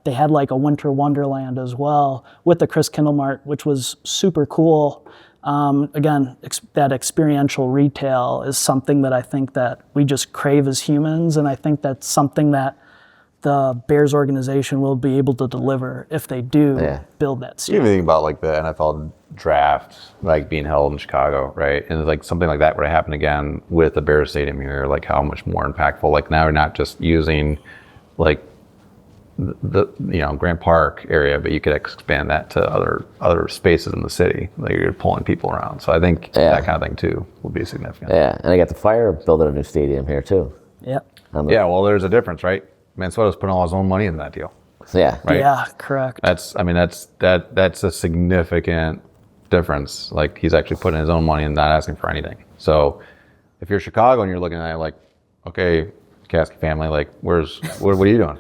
had a winter wonderland as well with the Chris Kindle Mart, which was super cool. Again, that experiential retail is something that I think that we just crave as humans, and I think that's something that the Bears organization will be able to deliver if they do build that stadium. You even think about the NFL draft being held in Chicago, right? And something like that would happen again with the Bears stadium here, how much more impactful. Now we're not just using the Grant Park area, but you could expand that to other spaces in the city. You're pulling people around. So I think that kind of thing too will be significant. Yeah, and I got the Fire building a new stadium here too. Yep. Well, there's a difference, right? Minnesota's putting all his own money in that deal. Yeah. Right? Yeah, correct. That's a significant difference. He's actually putting his own money and not asking for anything. So if you're Chicago and you're looking at it okay, Caskey family, what are you doing?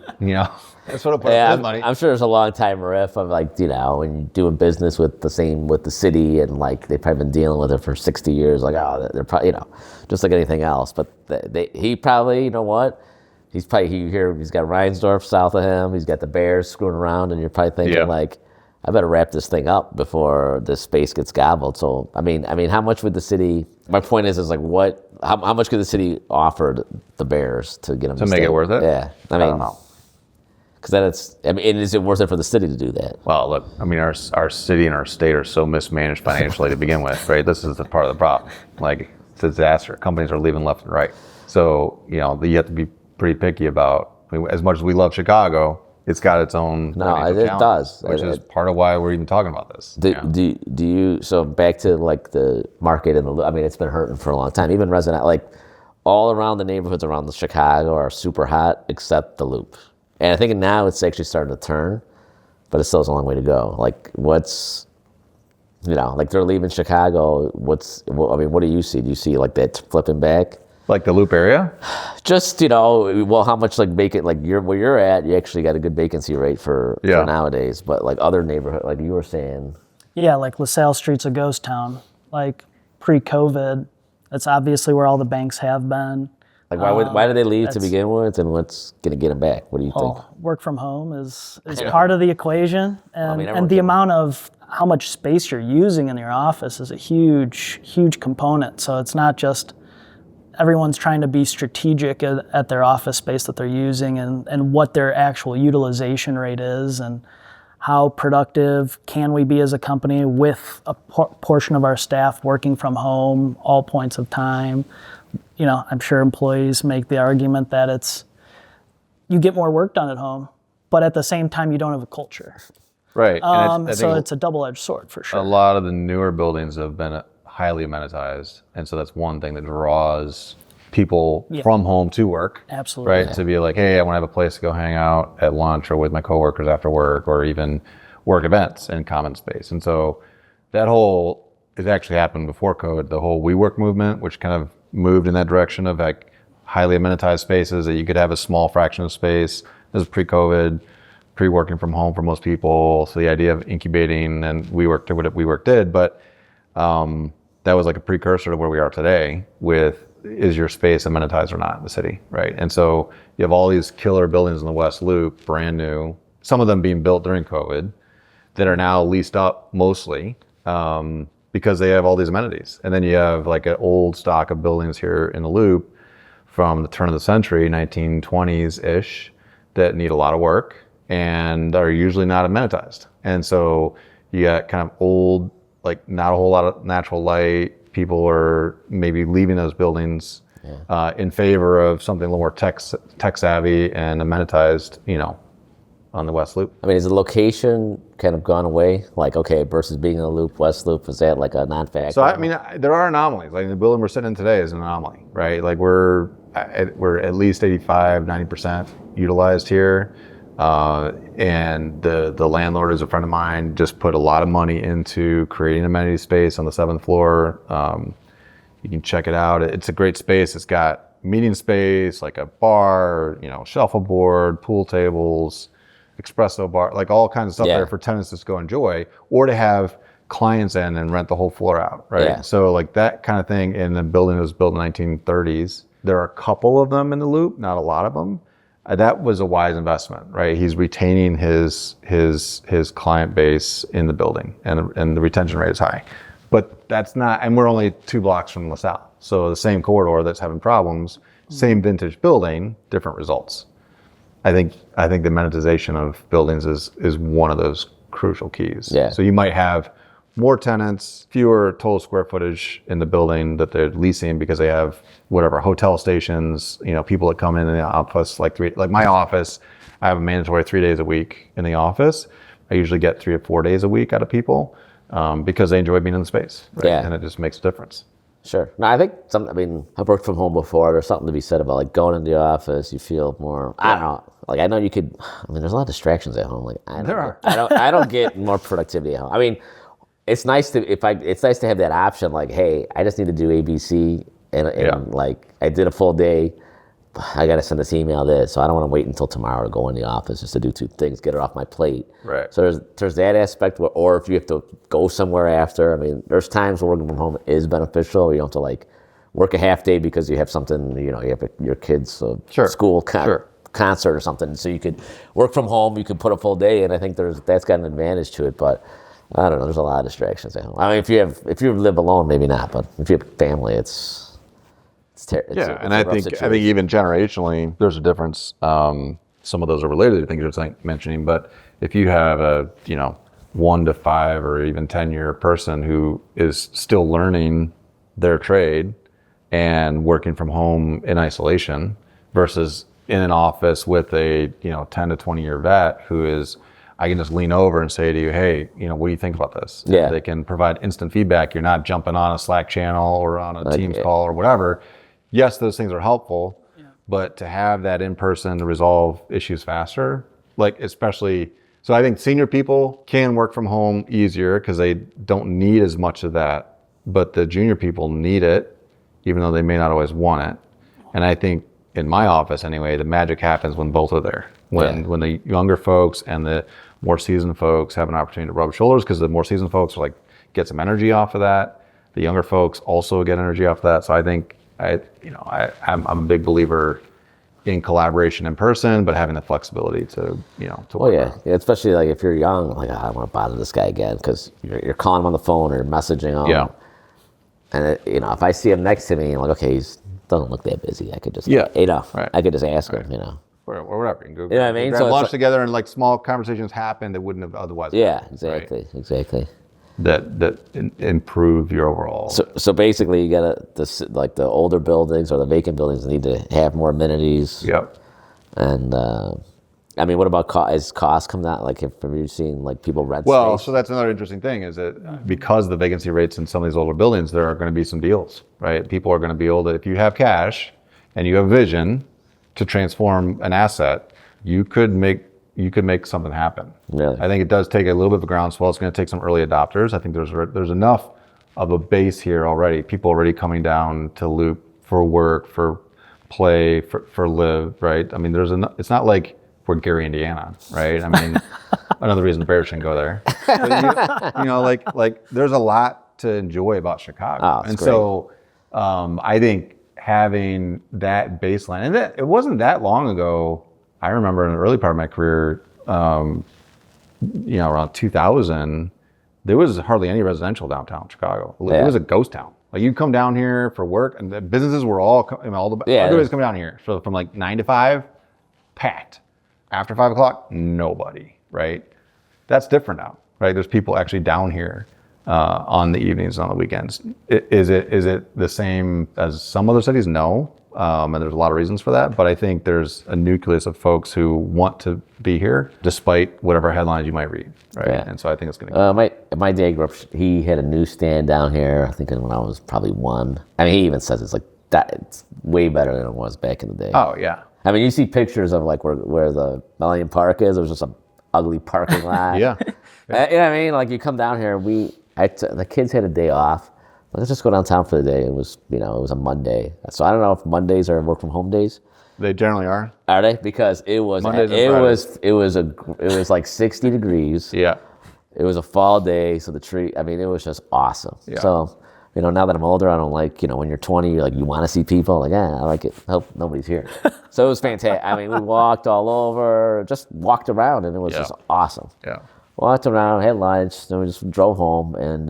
That's what put his money. I'm sure there's a long time riff of when you're doing business with the city, and they've probably been dealing with it for 60 years. They're probably just like anything else. But he probably, he's got Reinsdorf south of him. He's got the Bears screwing around, and you're probably thinking I better wrap this thing up before this space gets gobbled. So I mean, how much would the city? My point is what? How much could the city offer the Bears to get them to make it worth it? Yeah, I don't know. Because is it worth it for the city to do that? Well, look, our city and our state are so mismanaged financially to begin with, right? This is the part of the problem. It's a disaster. Companies are leaving left and right. So you have to be pretty picky about. As much as we love Chicago, it's got its own it does, which is part of why we're even talking about this. Do you? So back to the market and it's been hurting for a long time. Even resident all around the neighborhoods around the Chicago are super hot except the Loop. And I think now it's actually starting to turn, but it still has a long way to go. What's, they're leaving Chicago. What do you see? Do you see that flipping back? The Loop area? Just, how much vacant, where you're at, you actually got a good vacancy rate for nowadays. But other neighborhood, you were saying. Yeah, LaSalle Street's a ghost town. Pre-COVID, that's obviously where all the banks have been. Why did they leave to begin with, and what's going to get them back? What do you think? Work from home is part of the equation, and the amount of how much space you're using in your office is a huge component. So it's not just everyone's trying to be strategic at their office space that they're using, and what their actual utilization rate is, and how productive can we be as a company with a portion of our staff working from home all points of time. I'm sure employees make the argument that you get more work done at home, but at the same time, you don't have a culture. Right. So it's a double-edged sword for sure. A lot of the newer buildings have been highly amenitized, and so that's one thing that draws people from home to work. Absolutely. Right. To be hey, I want to have a place to go hang out at lunch or with my coworkers after work, or even work events in common space. And so that it actually happened before COVID, the whole WeWork movement, which kind of moved in that direction of highly amenitized spaces that you could have a small fraction of space. This is pre-COVID, pre-working from home for most people. So the idea of incubating, and WeWork did what WeWork did, but that was a precursor to where we are today with, is your space amenitized or not in the city, right? And so you have all these killer buildings in the West Loop, brand new, some of them being built during COVID, that are now leased up mostly, because they have all these amenities. And then you have an old stock of buildings here in the Loop from the turn of the century, 1920s-ish, that need a lot of work. and are usually not amenitized. And so you got kind of old, like not a whole lot of natural light. People are maybe leaving those buildings in favor of something a little more tech savvy and amenitized, on the West Loop. I mean, is the location kind of gone away? Like, okay, versus being in the Loop, West Loop, is that like a non-factor? So, I mean, there are anomalies. Like the building we're sitting in today is an anomaly, right? Like we're at least 85, 90% utilized here. And the landlord is a friend of mine, just put a lot of money into creating amenity space on the 7th floor. You can check it out. It's a great space. It's got meeting space, like a bar, shuffleboard, pool tables, espresso bar, like all kinds of stuff there for tenants to go enjoy, or to have clients in and rent the whole floor out, right? Yeah. So like that kind of thing in a building that was built in the 1930s. There are a couple of them in the Loop, not a lot of them. That was a wise investment, right? He's retaining his client base in the building, and the retention rate is high. But that's not, and we're only 2 blocks from LaSalle. So the same corridor that's having problems, same vintage building, different results. I think the amenitization of buildings is one of those crucial keys. Yeah. So you might have more tenants, fewer total square footage in the building that they're leasing because they have whatever hotel stations, people that come in the office, like my office, I have a mandatory 3 days a week in the office. I usually get 3 or 4 days a week out of people because they enjoy being in the space, right? Yeah. And it just makes a difference. Sure. No, I think I've worked from home before. There's something to be said about like going into the office. You feel more, I don't know. Like I know you could, there's a lot of distractions at home. Like I don't get more productivity at home. I mean, it's nice to have that option. Like, hey, I just need to do ABC, and like I did a full day. I got to send this email this, so I don't want to wait until tomorrow to go in the office just to do 2 things, get it off my plate. Right. So there's that aspect, or if you have to go somewhere after. I mean, there's times where working from home is beneficial. You don't have to like work a half day because you have something, you have your kids' school concert or something. So you could work from home. You could put a full day, and I think that's got an advantage to it. But I don't know. There's a lot of distractions at home. I mean, if you live alone, maybe not. But if you have family, it's I think even generationally, there's a difference. Some of those are related to things you're mentioning, but if you have a 1 to 5 or even 10-year person who is still learning their trade and working from home in isolation versus in an office with a 10 to 20-year vet who is, I can just lean over and say to you, hey, what do you think about this? Yeah. They can provide instant feedback. You're not jumping on a Slack channel or on a Teams call or whatever. Yes, those things are helpful, but to have that in person to resolve issues faster, like especially, so I think senior people can work from home easier because they don't need as much of that, but the junior people need it, even though they may not always want it. And I think in my office anyway, the magic happens when both are there. When the younger folks and the more seasoned folks have an opportunity to rub shoulders, because the more seasoned folks are like get some energy off of that. The younger folks also get energy off of that. So I think I'm a big believer in collaboration in person, but having the flexibility to work around. Especially like if you're young, like I don't want to bother this guy again because you're calling him on the phone or messaging him. Yeah. And if I see him next to me, I'm like, okay, he doesn't look that busy. I could just I could just ask him, or whatever. You can go you know what I mean? grab lunch together, and like small conversations happen that wouldn't have otherwise. Exactly. That improve your overall. So basically, you gotta the older buildings or the vacant buildings need to have more amenities. Yep. And what about cost? Is cost come down? Like, have you seen like people rent? Well, space? so that's another interesting thing is that because of the vacancy rates in some of these older buildings, there are going to be some deals, right? People are going to be able to, if you have cash and you have vision to transform an asset, you could make something happen. Really? I think it does take a little bit of a groundswell. It's going to take some early adopters. I think there's enough of a base here already. People already coming down to Loop for work, for play, for live, right? I mean, it's not like we're Gary, Indiana, right? I mean, another reason the Bears shouldn't go there. But like there's a lot to enjoy about Chicago. Oh, and great. So I think having that baseline, and it wasn't that long ago. I remember in the early part of my career, around 2000, there was hardly any residential downtown Chicago. It was a ghost town. Like you come down here for work, and the businesses were everybody's coming down here. So from like 9 to 5, packed. After 5 o'clock, nobody, right? That's different now, right? There's people actually down here on the evenings and on the weekends. Is it the same as some other cities? No. And there's a lot of reasons for that, but I think there's a nucleus of folks who want to be here despite whatever headlines you might read, right? Yeah. And so I think it's going to my dad grew up, he had a newsstand down here, I think when I was probably 1. I mean, he even says it's like that, it's way better than it was back in the day. Oh, yeah. I mean, you see pictures of like where the Millennium Park is, it was just an ugly parking lot. Yeah. You know what I mean? Like you come down here, the kids had a day off. Let's just go downtown for the day. It was a Monday. So I don't know if Mondays are work from home days. They generally are. Are they? Because it was like 60 degrees. Yeah. It was a fall day, so it was just awesome. Yeah. So, now that I'm older, I don't like, when you're 20, you're like, you want to see people. I like it. I hope nobody's here. So it was fantastic. I mean, we walked all over, just walked around, and it was just awesome. Yeah. Walked around, had lunch, then we just drove home, and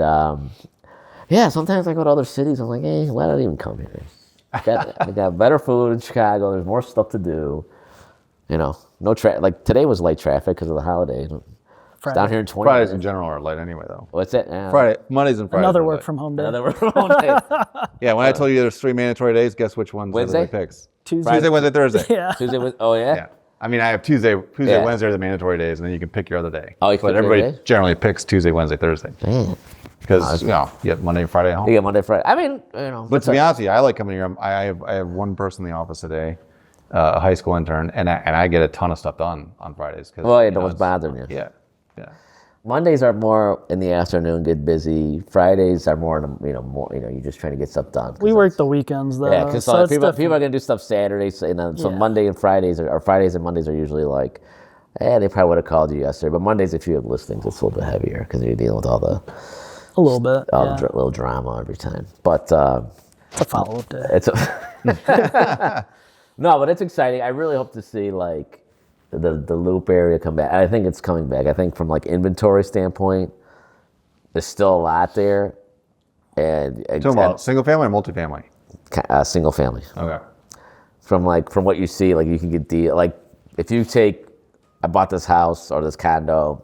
sometimes I go to other cities. I'm like, hey, why don't I even come here? We got better food in Chicago. There's more stuff to do. No traffic. Like today was light traffic because of the holiday. It's down here in 20 Fridays minutes. in general are light anyway, though. What's it? Mondays and Fridays. Another are work light. from home day. Another work from home day. Yeah, when I told you there's 3 mandatory days, guess which ones Wednesday? everybody picks? Tuesday, Wednesday, Thursday. Yeah. Tuesday was. Oh yeah. Yeah. I mean, I have Tuesday, Yeah. Wednesday are the mandatory days, and then you can pick your other day. Oh, you can but pick your everybody day? generally picks Tuesday, Wednesday, Thursday. Man. Because, you have Monday and Friday at home. You get Monday, Friday. I mean, But to be honest with you, I like coming here. I have one person in the office today, a high school intern, and I get a ton of stuff done on Fridays. Well, no one's bothering you. Yeah. Mondays are more in the afternoon, get busy. Fridays are more, you're just trying to get stuff done. We work the weekends though. Yeah, because so it's people are different. going to do stuff Saturdays. So Monday and Fridays, or Fridays and Mondays are usually like, they probably would have called you yesterday. But Mondays, if you have listings, it's a little bit heavier because you're dealing with all the A little bit. the little drama every time. But It's a follow-up day. it's no, but it's exciting. I really hope to see like the Loop area come back. I think it's coming back. I think from like inventory standpoint, there's still a lot there. And Talking about single family or multifamily? Single family. Okay. From what you see, like you can get if you I bought this house or this condo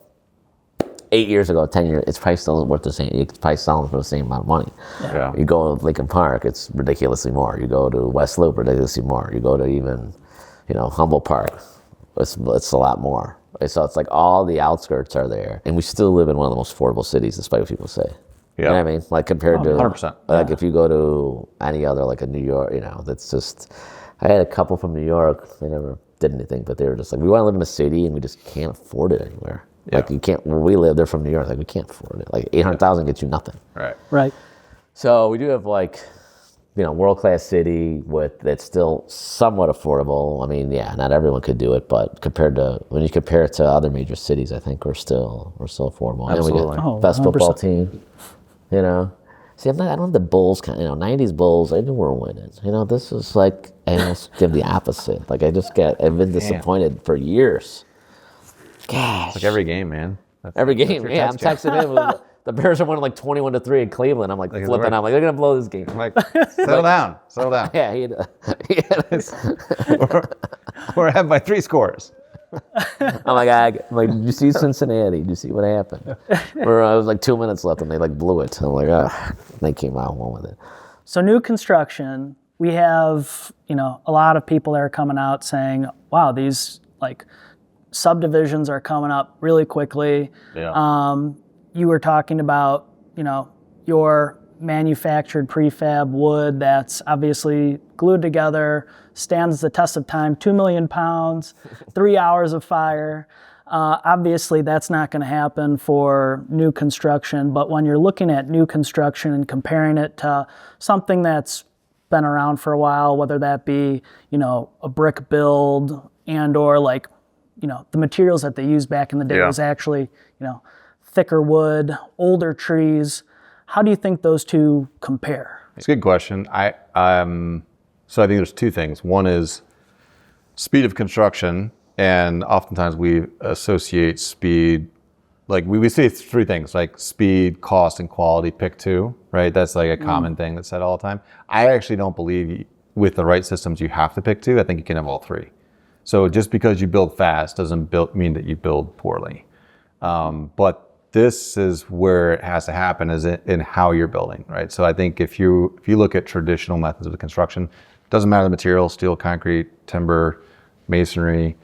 8 years ago, 10 years, it's probably still worth the same. It's probably selling for the same amount of money. Yeah. You go to Lincoln Park, it's ridiculously more. You go to West Loop, ridiculously more. You go to even, Humboldt Park, it's a lot more. So it's like all the outskirts are there, and we still live in one of the most affordable cities, despite what people say. Yeah. You know what I mean? Like compared to 100%. Like if you go to any other, like a New York, that's just. I had a couple from New York. They never did anything, but they were just like, we want to live in a city, and we just can't afford it anywhere. Yeah. Like you can't. Where we live, they're from New York. Like we can't afford it. Like 800,000 gets you nothing. Right. Right. So we do have world-class city that's still somewhat affordable. I mean, not everyone could do it, but when you compare it to other major cities, I think we're still affordable. Absolutely. And we got best 100%. football team. See, I don't have the Bulls kind. 90s Bulls. I knew we were winning. This is like I almost give the opposite. Like I've been disappointed for years. Gosh. Like every game, man. Every game, your I'm test texting him. The Bears are winning like 21-3 in Cleveland. I'm like flipping. I'm like, they're gonna blow this game. I'm like, settle down. Yeah, he had We're ahead by 3 scores. I'm like, did you see Cincinnati? Did you see what happened? Where I was like 2 minutes left and they like blew it. I'm like, they came out and won with it. So new construction, we have, a lot of people that are coming out saying, wow, these like subdivisions are coming up really quickly. Yeah. You were talking about, your manufactured prefab wood that's obviously glued together, stands the test of time, 2 million pounds, 3 hours of fire. Obviously, that's not going to happen for new construction, but when you're looking at new construction and comparing it to something that's been around for a while, whether that be, a brick build and or like, the materials that they used back in the day was actually, thicker wood, older trees. How do you think those two compare? It's a good question. So I think there's 2 things. One is speed of construction, and oftentimes we associate speed, like we say 3 things, like speed, cost, and quality, pick 2, right? That's like a common thing that's said all the time. I actually don't believe with the right systems you have to pick 2. I think you can have all 3. So just because you build fast doesn't mean that you build poorly. But this is where it has to happen, is in how you're building, right? So I think if you look at traditional methods of construction, doesn't matter the material, steel, concrete, timber, masonry,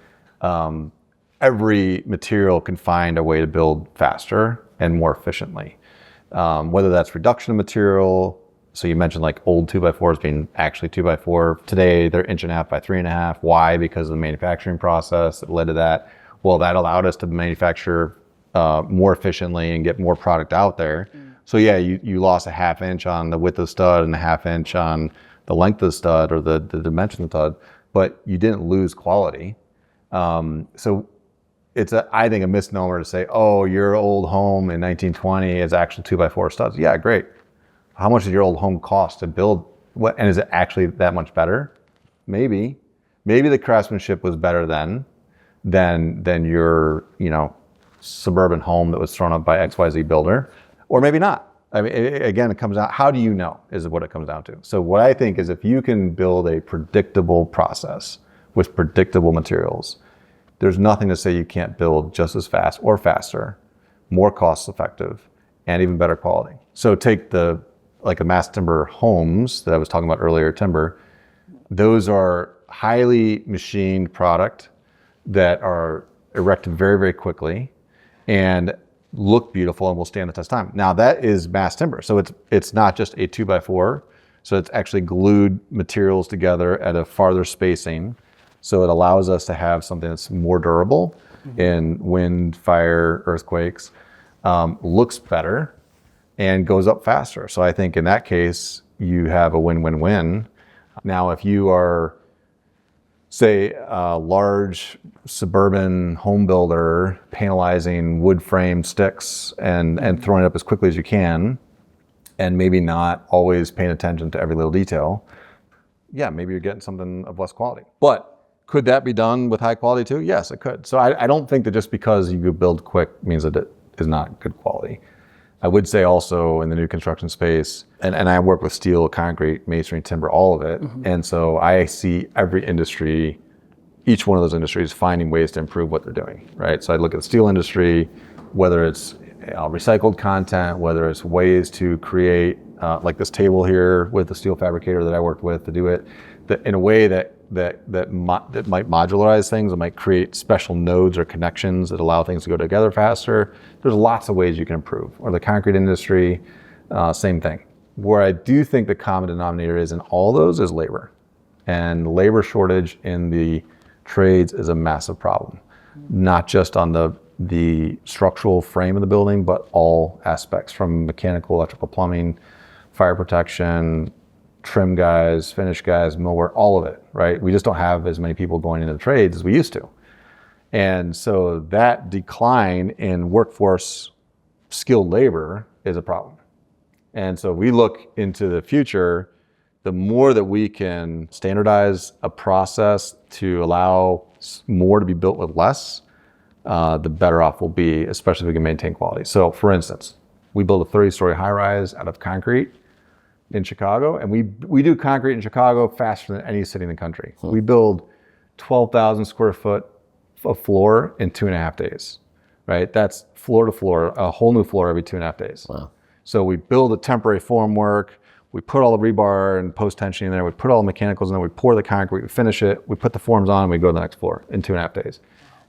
every material can find a way to build faster and more efficiently. Whether that's reduction of material, so you mentioned like old 2x4s being actually 2x4. Today they're 1.5 by 3.5. Why? Because of the manufacturing process that led to that. Well, that allowed us to manufacture more efficiently and get more product out there. So yeah, you lost a 1/2 inch on the width of the stud and a 1/2 inch on the length of the stud or the dimension of the stud, but you didn't lose quality. So it's I think a misnomer to say, oh, your old home in 1920 is actually 2x4 studs. Yeah, great. How much did your old home cost to build? And is it actually that much better? Maybe the craftsmanship was better then than your, suburban home that was thrown up by XYZ builder, or maybe not. I mean, again, it comes out, how do you know is what it comes down to. So what I think is if you can build a predictable process with predictable materials, there's nothing to say you can't build just as fast or faster, more cost effective, and even better quality. So take like a mass timber homes that I was talking about earlier, timber, those are highly machined product that are erected very, very quickly and look beautiful and will stand the test of time. Now that is mass timber. So it's not just a 2x4. So it's actually glued materials together at a farther spacing. So it allows us to have something that's more durable in wind, fire, earthquakes, looks better, and goes up faster. So I think in that case, you have a win-win-win. Now, if you are, say, a large suburban home builder panelizing wood frame sticks and throwing it up as quickly as you can, and maybe not always paying attention to every little detail, yeah, maybe you're getting something of less quality. But could that be done with high quality too? Yes, it could. So I don't think that just because you build quick means that it is not good quality. I would say also in the new construction space, and I work with steel, concrete, masonry, timber, all of it. And so I see every industry, each one of those industries finding ways to improve what they're doing, right? So I look at the steel industry, whether it's recycled content, whether it's ways to create, like this table here with the steel fabricator that I worked with to do it, in a way that might modularize things, it might create special nodes or connections that allow things to go together faster. There's lots of ways you can improve. Or the concrete industry, same thing. Where I do think the common denominator is in all those is labor. And labor shortage in the trades is a massive problem. Not just on the structural frame of the building, but all aspects from mechanical, electrical, plumbing, fire protection, trim guys, finish guys, millwork, all of it, right? We just don't have as many people going into the trades as we used to. And so that decline in workforce skilled labor is a problem. And so we look into the future, the more that we can standardize a process to allow more to be built with less, the better off we'll be, especially if we can maintain quality. So for instance, we build a 30-story high-rise out of concrete in Chicago, and we do concrete in Chicago faster than any city in the country. We build 12,000 square foot of floor in 2.5 days, right? That's floor to floor, a whole new floor every 2.5 days. Wow. So we build a temporary formwork, we put all the rebar and post-tension in there, we put all the mechanicals in there, we pour the concrete, we finish it, we put the forms on, and we go to the next floor in 2.5 days.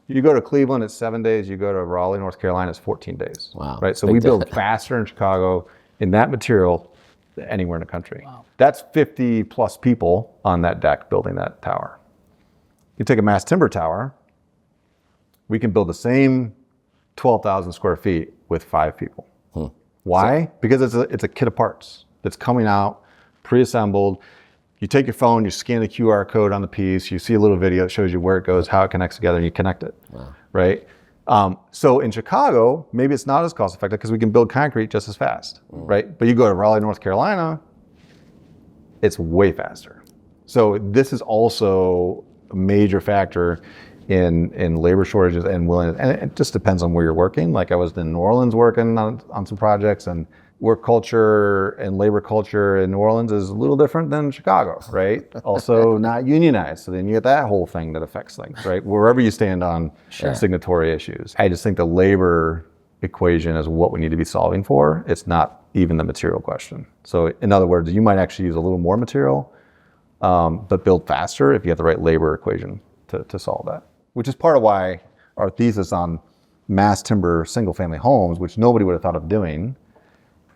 You go to Cleveland, it's 7 days. You go to Raleigh, North Carolina, it's 14 days. Wow. Right? So we build faster in Chicago in that material than anywhere in the country. Wow. That's 50 plus people on that deck building that tower. You take a mass timber tower, we can build the same 12,000 square feet with 5 people. Why? Because it's a kit of parts that's coming out, pre-assembled. You take your phone, you scan the QR code on the piece, you see a little video that shows you where it goes, how it connects together, and you connect it, right? So in Chicago, maybe it's not as cost effective because we can build concrete just as fast, right? But you go to Raleigh, North Carolina, it's way faster. So this is also a major factor in labor shortages and willingness. And it just depends on where you're working. Like I was in New Orleans working on some projects, and work culture and labor culture in New Orleans is a little different than Chicago, right? Also not unionized. So then you get that whole thing that affects things, right? Wherever you stand on signatory issues. I just think the labor equation is what we need to be solving for. It's not even the material question. So in other words, you might actually use a little more material, but build faster if you have the right labor equation to solve that. Which is part of why our thesis on mass timber single family homes, which nobody would have thought of doing,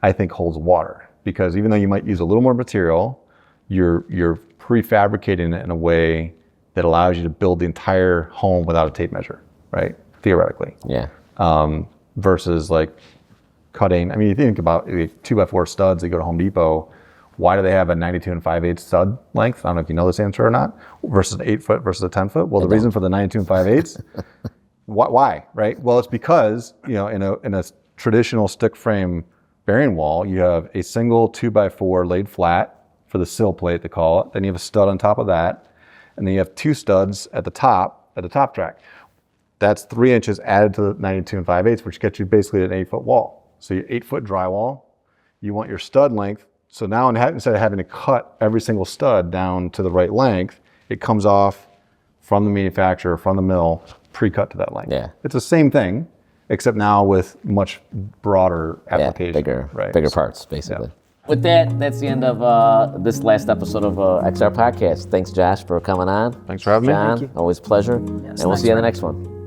I think holds water, because even though you might use a little more material, you're prefabricating it in a way that allows you to build the entire home without a tape measure, right? Theoretically. Yeah. Versus like cutting. I mean, you think about 2x4 studs that go to Home Depot. Why do they have a 92 5/8 stud length? I don't know if you know this answer or not. Versus an 8 foot versus a 10 foot. Well, the reason for the 92 5/8, why, right? Well, it's because in a traditional stick frame bearing wall, you have a single 2x4 laid flat for the sill plate, they call it. Then you have a stud on top of that. And then you have two studs at the top track. That's 3 inches added to the 92 5/8, which gets you basically an 8 foot wall. So your 8 foot drywall, you want your stud length. So now instead of having to cut every single stud down to the right length, it comes off from the manufacturer, from the mill, pre-cut to that length. Yeah. It's the same thing, except now with much broader application. Bigger parts, basically. Yeah. With that, that's the end of this last episode of XR Podcast. Thanks, Josh, for coming on. Thanks for having me. John, always a pleasure. Yes, and we'll see you in the next one.